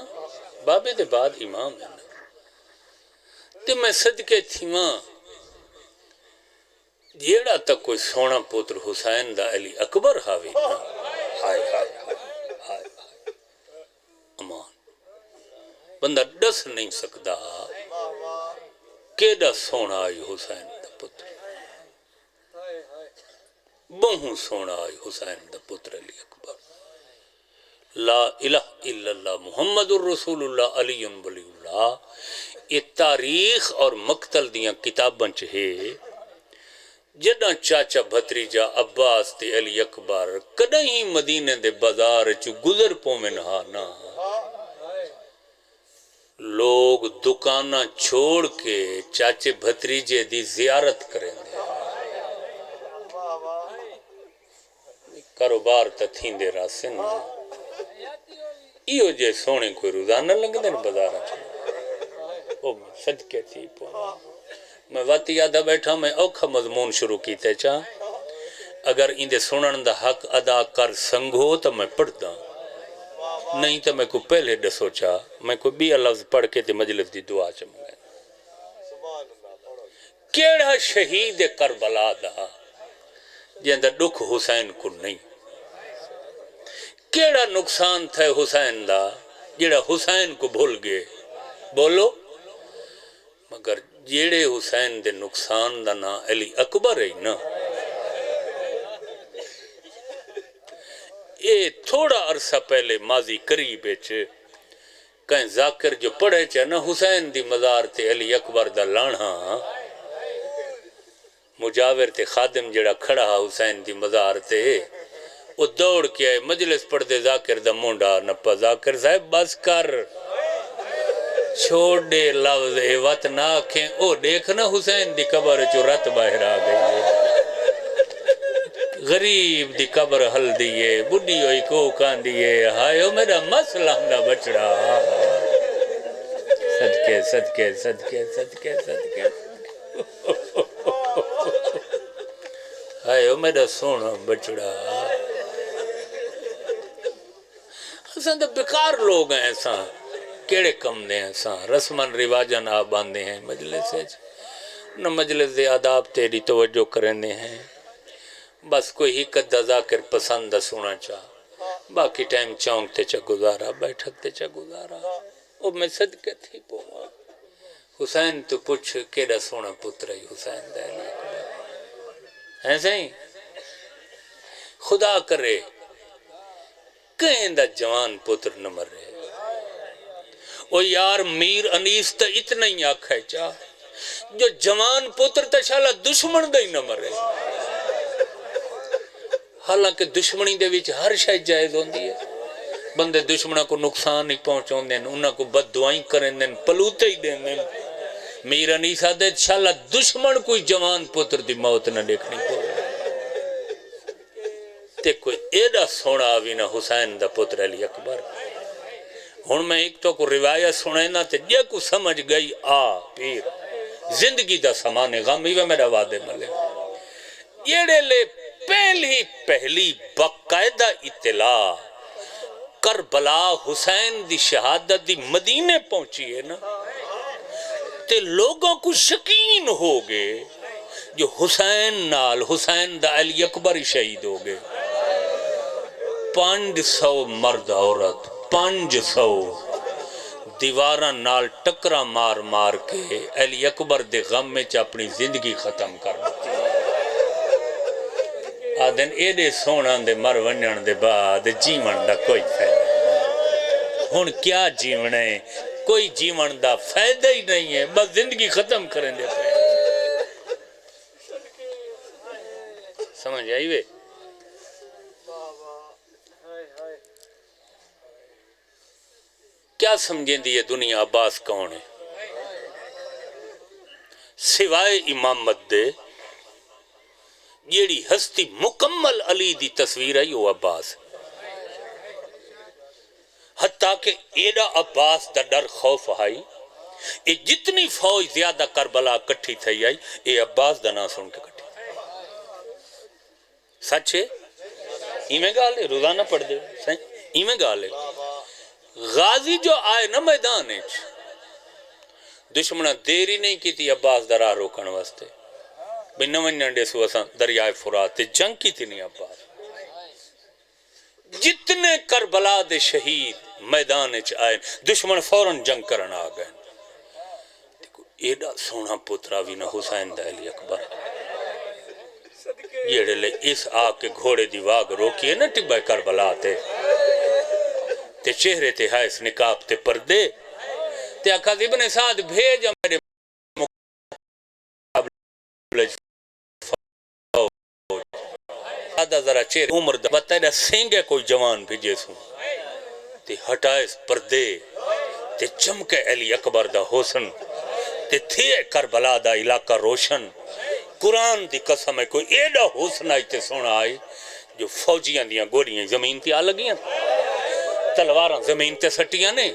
بابے دے بعد امام ہے نا تے میں صدقے تھی ماں جیڑا تک کوئی سونا پتر حسین دا علی اکبر ہاوی نا ہائے ہائے ہائے امان بندہ ڈس نہیں سکدا کیڑا سونا آئی حسین دا پتر بہوں سونا آئی حسین دا پتر علی اکبر لا الہ الا اللہ محمد الرسول اللہ علی ولی اللہ یہ تاریخ اور مقتل دیاں کتاباں چہے جڑا چاچا بھتریجا عباس تے علی اکبر کدیں ہی مدینے دے بازار چ گزر پومن ہا نا لوگ دکانہ چھوڑ کے چاچے بھتریجے دی زیارت کریں دے کاروبار تا تھین دے راسن ایو جے سونے کوئی روزانہ لگ دے بازارہ چھوڑ او صدقے تھی پونا میں وقت یادہ بیٹھا میں اوکھا مضمون شروع کیتے چاہ اگر اندے سنن دا حق ادا کر سنگھو تو میں پڑھ دا نہیں تو میں کو پہلے ڈسو چاہ میں کو بھی لفظ پڑھ کے تے مجلس دی دعا چمگئے کیڑا شہید کربلا دا جیندہ دکھ حسین کو نہیں کیڑا نقصان تھا حسین دا جیڑا حسین کو بھول گئے بولو مگر جیڑے حسین دے نقصان دا نا علی اکبر ہے نا، اے تھوڑا عرصہ پہلے ماضی قریب کہیں ذاکر جو پڑھے چاہ نا حسین دی مزار تے علی اکبر دا لانہا مجاور تے خادم جڑا کھڑا حسین دی مزار تے وہ دوڑ کے آئے مجلس پڑھ دے ذاکر دا مونڈا نپا ذاکر صاحب بس کر چھوڑ دے لفظ وط نہ آکھیں او دیکھنا حسین دی قبر چو رت باہر آ گئی ہے غریب دی قبر ہل دیئے بڑھی ہوئی کو کان دیئے ہائے او میرا مسئلہ دا بچڑا صدقے صدقے صدقے صدقے صدقے ہائے او میرا سونا بچڑا اساں تو بیکار لوگ ہیں ایساں کیڑے کم دے ہیں ایساں رسمن رواجن آپ باندھے ہیں مجلس سے نہ مجلس دے آداب تیری توجہ کرنے ہیں بس کوئی ہی قدہ ذاکر پسند سونا چاہ باقی ٹائم چونک تے چا گزارا بیٹھک تے چا گزارا او میں صدقے تھی پوہا حسین تو پوچھ کیڑا سونا پتر ہے حسین دے علی اکبر ایسے ہی خدا کرے کہیں دا جوان پتر نہ مر رہے او یار میر انیس تا اتنا ہی آکھا ہے چاہ جو جوان پتر تا شالا دشمن دا ہی نہ مر رہے حالانکہ دشمنی دے وچ ہر شاید جائز ہوندی ہے بندے دشمنہ کو نقصان ہی پہنچوں دیں انہاں کو بد دعائیں کریں دیں پلوتے ہی دیں دیں میر انیسہ دے شالا دشمن کوئی جوان پتر دی موت نہ دیکھنی کو تے کوئی ایڈا سونا آوی نہ حسین دا پتر علی اکبر ہون میں ایک تو کو روایت سنائے نا تے جے کو سمجھ گئی پیر زندگی دا سامان غم ہی وہ میرا وعدے ملے یہ لے پہلی باقاعدہ اطلاع کربلا حسین دی شہادت دی مدینے پہنچی ہے نا تے لوگوں کو یقین ہو گئے جو حسین نال حسین دا علی اکبر شہید ہو گئے 500 مرد عورت 500 دیواراں نال ٹکرا مار مار کے علی اکبر دے غم میں اپنی زندگی ختم کر دیتی آدن ایڈے سونان دے مر ونجن دے بعد جیون دا کوئی فائدہ ہون کیا جیون ہے کوئی جیون دا فائدہ ہی نہیں ہے بس زندگی ختم کریں دے پہ سمجھ آئی وے کیا سمجھیں دی یہ دنیا عباس کون ہے سوائے امامت دے جیڑی ہستی مکمل علی دی تصویر ہے وہ عباس حتیٰ کہ ایڈا عباس دا ڈر خوف آئی یہ جتنی فوج زیادہ کربلا کٹھی تھی آئی یہ عباس دا نا سن کے کٹھی سچ ہے ایمیں گالے روزانہ پڑھ دے ایمیں گالے غازی جو آئے نا میدان دشمنہ دیری نہیں کی تھی عباس درہ روکن واسطے بھئی نونجنڈے سو اساں دریائے فرات جنگ کی تھی نہیں عباس جتنے کربلا دے شہید میدان آئے دشمن فوراں جنگ کرن آ گئے ایڈا سونا پترا بھی نہ حسین دا علی اکبر یہ لے اس آگ کے گھوڑے دی واگ روکی ہے نا ٹبہ کربلا تے چہرے تے ہائس نکاب تے پردے تے اکھاز ابن سعد بھیجا میرے مقابلے آدھا ذرا چہرے عمر دا بتائیدہ سینگے کوئی جوان بھیجے سوں تے ہٹائس پردے تے چمکے علی اکبر دا حسن تے تھے کربلا دا علاقہ روشن قرآن دی قسم ہے کوئی ایڈا حسن آئی تے سونا آئی جو فوجیاں دیاں گوڑیاں زمین تی آ لگیاں تلواراں زمین تے سٹیاں نے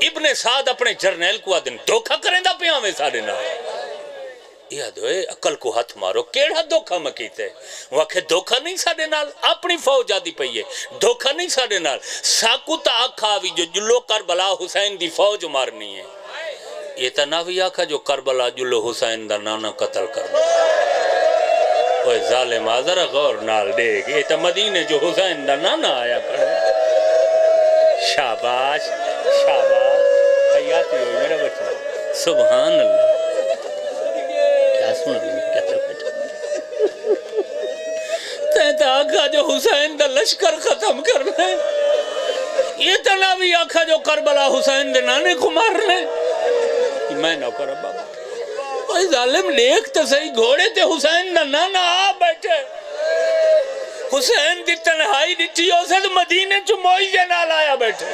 ابن سعد اپنے جرنیل کو آدن دھوکہ کریں دا پیاں میں سارے نہ یہ دوئے عقل کو ہاتھ مارو کیڑا دھوکہ مکیتے وہ کہ دھوکہ نہیں سارے نال اپنی فوج آدھی پئیے دھوکہ نہیں سارے نال ساکو تا آکھا بھی جو جلو کربلا حسین دی فوج مارنی ہے یہ تا ناوی آکھا جو کربلا جلو حسین دا نانا قتل کرنا اوہ ظالم آزر غور نال دیکھ یہ تا مدینے جو حسین دا نانا آیا کرنا شاباش شاباش حیاتی ہوئی میرا بچہ سبحان اللہ آکھا جو حسین دا لشکر ختم کرنا ہے، یہ تو نہ بھی آکھا جو کربلا حسین دے نانے کو مارنا ہے، میں نہ کرا بابا اوہ ظالم نیک تو صحیح، گھوڑے تے حسین دا نانا آ بیٹھے، حسین دی تنہائی دیتی ہو سے مدینے چو معیزے نہ لایا بیٹھے،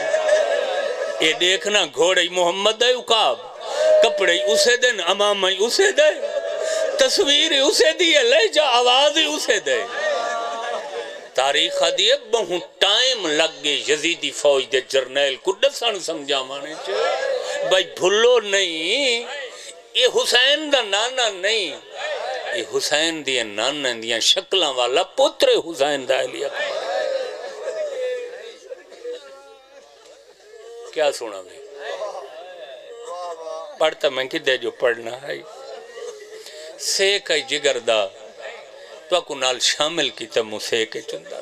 یہ دیکھنا گھوڑے محمد دے اقاب، کپڑے اسے دے، امام اسے دے، تصویر اسے دیئے، لے جا آوازی اسے دے۔ تاریخ دیئے بہت ٹائم لگ گئے یزیدی فوج دے جرنیل کو ڈسان سمجھا مانے چھے، بھائی بھلو نہیں، یہ حسین دا نانا نہیں، یہ حسین دیئے نانا دیئے شکلوں والا پتر حسین دا علی اکبر۔ کیا سنا بھی پڑھتا میں کہ دے جو پڑھنا ہے سیک ہے جگر دا تو اکو نال شامل کی تمو سیک ہے چندہ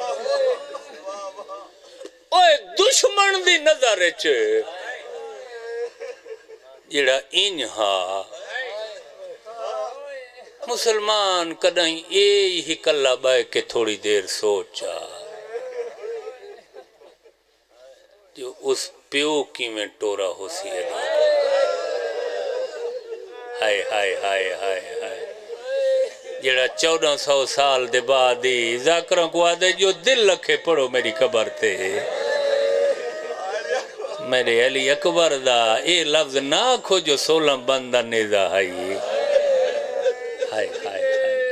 اوہ دشمن دی نظر چے جڑا انہا مسلمان کدائیں ہی کلا بائے کے تھوڑی دیر سوچا جو اس پیو کی میں ٹورا ہو سی ہے ہائے ہائے ہائے ہائے ہائے جڑا 1400 سال دے بعد ہی ذاکروں کو آدھے جو دل لکھے پڑھو میری قبر تے میرے علی اکبر دا اے لفظ نہ کھو جو 16 بندہ نیزہ ہائی ہائے ہائے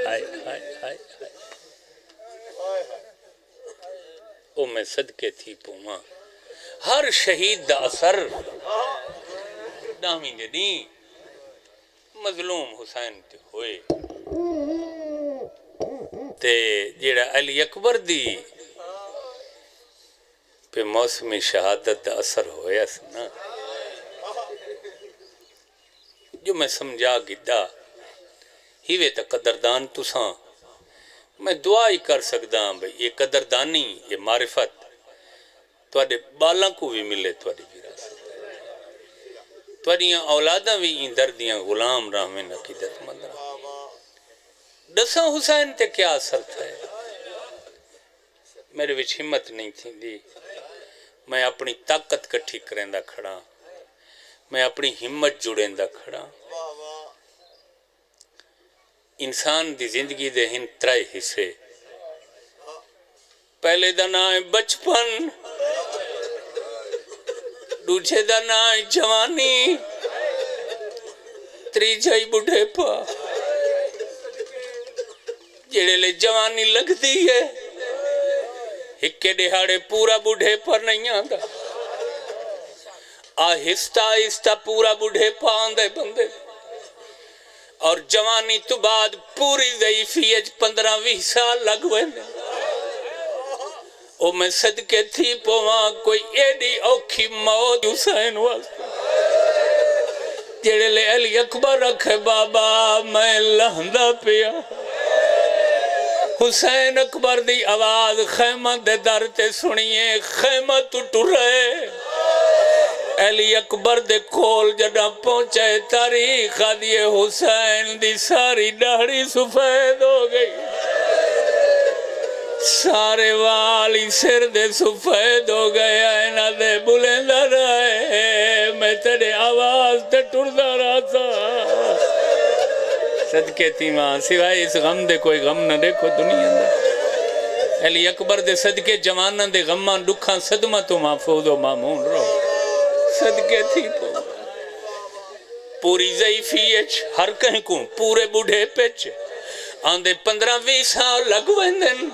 ہائے ہائے ہائے او میں صدقے تھی پوما ہر شہید دا اثر نامی جنی مظلوم حسین تے ہوئے تے جیڑا علی اکبر دی پہ موسمی شہادت دا اثر ہویا سنا جو میں سمجھا گدہ ہیوے تا قدردان تساں میں دعا ہی کر سکتا ہوں بھئی یہ قدردانی یہ معرفت توڑے بالاں کو بھی ملے توڑی وراثت توڑیاں اولاداں بھی ان دردیاں غلام راہ میں عقیدت مند راہ دساں حسین تے کیا اثر تھا ہے میرے وچ ہمت نہیں تھی دی میں اپنی طاقت کٹھی کریں دا کھڑا میں اپنی ہمت جڑیں دا کھڑا انسان دی زندگی دے ہن 3 حصے پہلے دا نام ہے بچپن دوجھے دا نام ہے جوانی تریجہ ہی بڑھے پا جڑے لے جوانی لگ دی ہے ہکے دہاڑے پورا بڑھے پر نہیں آندا آہستہ آہستہ پورا بڑھے پا آندے بندے اور جوانی تو بعد پوری ضعیفیت 15-20 سال لگ ویندے او میں صدقے تھی پواں کوئی ایڈی اوکھی موت حسین واسطے جڑے لے علی اکبر رکھے بابا میں لہندہ پیا حسین اکبر دی آواز خیمہ دے در تے سنیے خیمہ ٹوٹ رہے علی اکبر دے کول جڑا پہنچے تاریخ دیے حسین دی ساری داڑھی سفید ہو گئی سارے والی سر دے سفید ہو گیا اینا دے بلندہ رہے میں تیرے آواز تے ٹردہ رہا تھا صدقے تھی ماں سوائے اس غم دے کوئی غم نہ دیکھو دنیا دے علی اکبر دے صدقے جوانہ دے غمان دکھاں صدمہ تو محفوظ و معمون رہو صدقے تھی پوری ضعیفیت ہر کہیں کو پورے بڑھے پیچ آندے 15-20 سال لگ ویندن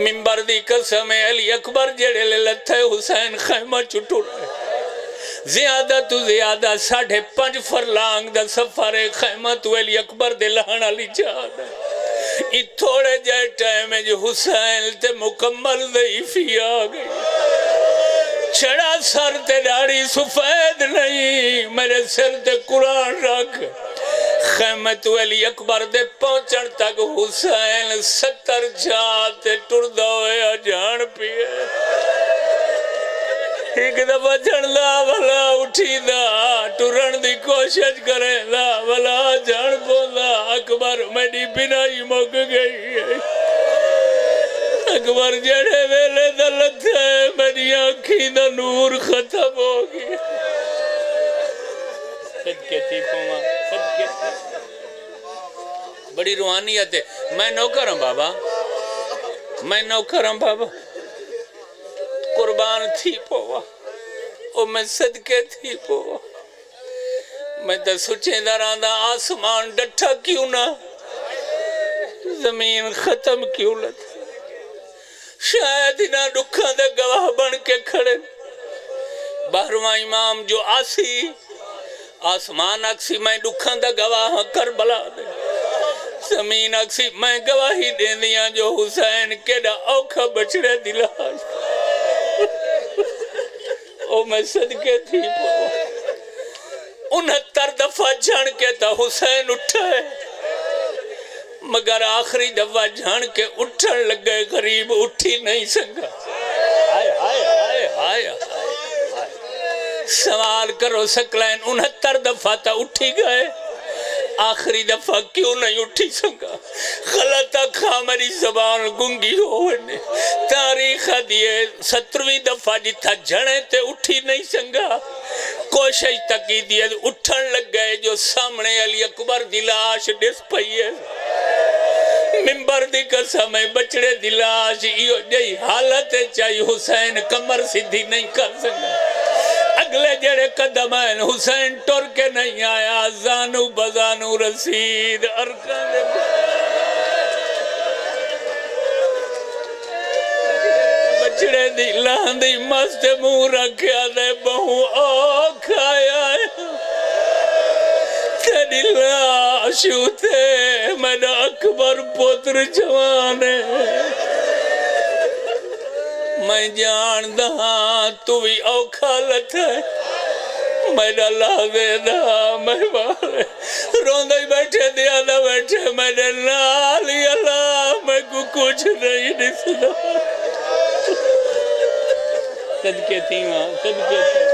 منبر دی قسم علی اکبر جڑے لے لتھے حسین خیمہ چٹو رہے زیادہ تو زیادہ 5.5 فرلانگ دا سفر خیمہ تو علی اکبر دے لہنا لی جادا یہ تھوڑے جائے ٹائم ہے جو حسین تے مکمل ضعیفی آگئی چڑا سر تے داڑھی سفید نہیں میرے سر تے قرآن رکھ خیمت علی اکبر دے پہنچن تک حسین 70 جاتے ٹردہ ہویا جان پیے ایک دفعہ جن لا والا اٹھی دا ٹرن دی کوشش کرے لا والا جان بولا اکبر میری بنائی مک گئی اکبر جڑے ویلے دا لتھا ہے میری آنکھی دا نور ختم ہو گیا صدقے تھی پوما صدقے بڑی روحانیت ہے میں نوکر ہوں بابا میں نوکر ہوں بابا قربان تھی پوا او میں صدقے تھی پوا میں تو سوچیں دراندہ آسمان ڈٹھا کیوں نہ زمین ختم کیوں لت شاید نہ دکھاں دے گواہ بن کے کھڑے باہرواں امام جو آسی آسمان اکسی میں دکھاں دے گواہ کربلا دے زمین اکسی میں گواہی دے دیا جو حسین کیڑا اوکھا بچڑے دلاش او میں صدقے تھی پوا 69 دفعہ جھان کے تا حسین اٹھائے مگر آخری دفعہ جھان کے اٹھن لگ گئے غریب اٹھی نہیں سکا ہائے ہائے ہائے ہائے سوال کرو سکلین 69 دفعہ تا اٹھی گئے آخری دفعہ کیوں نہیں اٹھی سکا غلطہ کھا میری زبان گنگی ہوئے تاریخ دیئے 17ویں دفعہ جتھا جھنے تے اٹھی نہیں سکا کوشش تکی دیئے اٹھن لگ گئے جو سامنے علی اکبر دلاش ڈس پئیے ممبر دی قسم ہے بچڑے دلاش ایو جئی حالت چاہی حسین کمر سدھی نہیں کر سکا اگلے جڑے قدم ہیں حسین ٹور کے نہیں آیا زانو بزانو رسید ارکان دے بچڑے دلان دی مست مو رکھیا دے بہو آکھ آیا تیری لاش ہوتے میرا اکبر پتر جوان ہے میں جان دہاں تو بھی اوکھا لتا ہے میرا لازے دا میں بارے روندہ ہی بیٹھے دیا دا بیٹھے میرے لالی اللہ میں کو کچھ نہیں نسنا صدقے تھی ماں صدقے تھی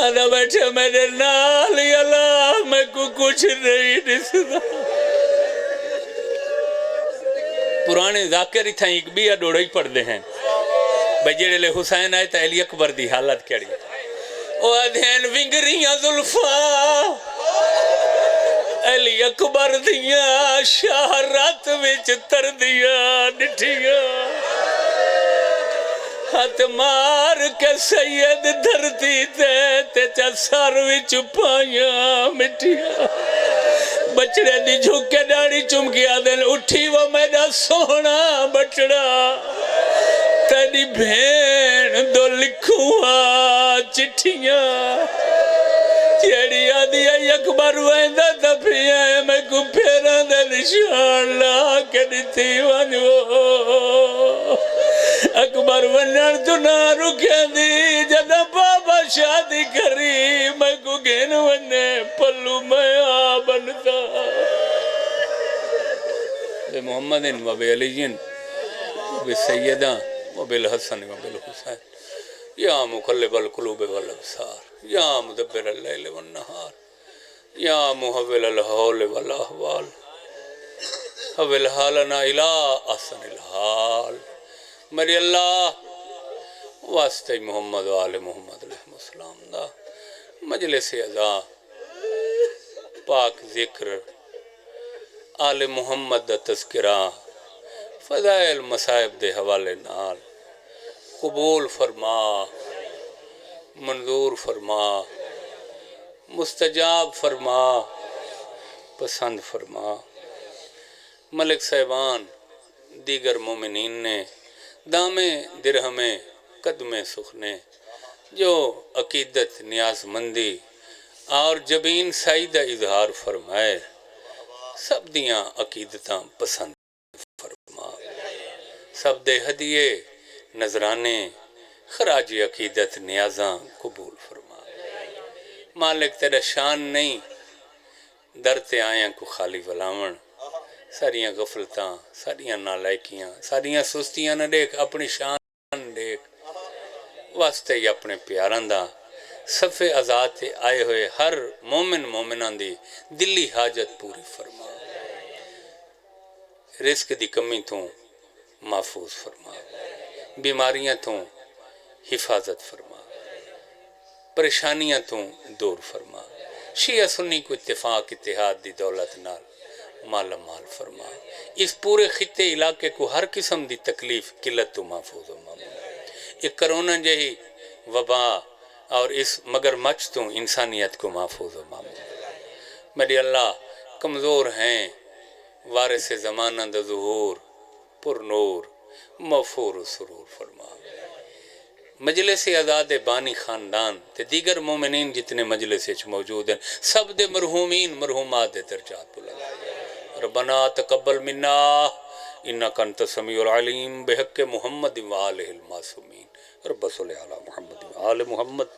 آدھا بیٹھے میرے لالی اللہ میں کو کچھ نہیں نسنا پرانے ذاکر تھا ایک بھی ڈوڑا ہی پڑھ دے ہیں بجڑے لے حسین آئے تا علی اکبر دی حالت کیڑی او ادھین ونگریاں ظلفاں علی اکبر دیاں شہرات وچ تر دیاں ڈٹھیاں ہاتھ مار کے سید دھرتی تے چا سار وچ پائیاں مٹیاں بچڑے دی جھوکے ڈاڑی چمکیا دن اٹھی وہ میرا سونا بچڑا تیری بھین دو لکھوا چٹھیاں جیڑی آدھی ہے اکبر ویندہ دفعیاں میں کو پھیرا دے نشان لا کے دیتی ونو اکبر ونن تو نہ رکھے دی جدہ بابا شادی کری میں کو گھن ونے پلو میں آبنتا بے محمد و بے علیین و بے سیدہ و بے الحسن و بے الحسین یا مقلب القلوب والابصار یا مدبر اللیل والنہار یا محول الحول والاحوال حول حالنا الہ احسن الحال میری اللہ واسطہ محمد و آل محمد علیہ السلام دا مجلس عزا پاک ذکر آل محمد دا تذکرہ فضائل مصائب دے حوالے نال قبول فرما منظور فرما مستجاب فرما پسند فرما ملک صاحبان دیگر مومنین نے دامے درہمیں قدمیں سخنے جو عقیدت نیاز مندی اور جبین سائدہ اظہار فرمائے سب دیاں عقیدتاں پسند فرما سب دے ہدیے نظرانے خراج عقیدت نیازاں قبول فرما مالک تیرا شان نہیں درتے آیاں کو خالی ولاون ساریاں غفلتاں ساریاں نالائکیاں ساریاں سستیاں نہ دیکھ اپنی شان دیکھ واسطے ہی اپنے پیاراں دا صفِ ازاد آئے ہوئے ہر مومن مومنان دی دلی حاجت پوری فرما رزق دی کمی تو محفوظ فرما، بیماریاں تو حفاظت فرما، پریشانیاں تو دور فرما، شیعہ سنی کو اتفاق اتحاد دی دولت نال مالا مال فرما، اس پورے خطے علاقے کو ہر قسم دی تکلیف قلت تو محفوظ و معمول، ایک کرونا جہی وبا اور اس مگر مچ تو انسانیت کو محفوظ و معمول۔ میری اللہ کمزور ہیں، وارث زمانہ دا ظہور پر نور مغفور و سرور فرما۔ مجلس آزاد بانی خاندان تے دیگر مومنین جتنے مجلس وچ موجود ہیں سب دے مرحومین مرحومات دے درجات بلند۔ ربنا تقبل منا انک انت السمیع العلیم بحق محمد و آلہ المعصومین۔ رب صلی علی محمد و آل محمد۔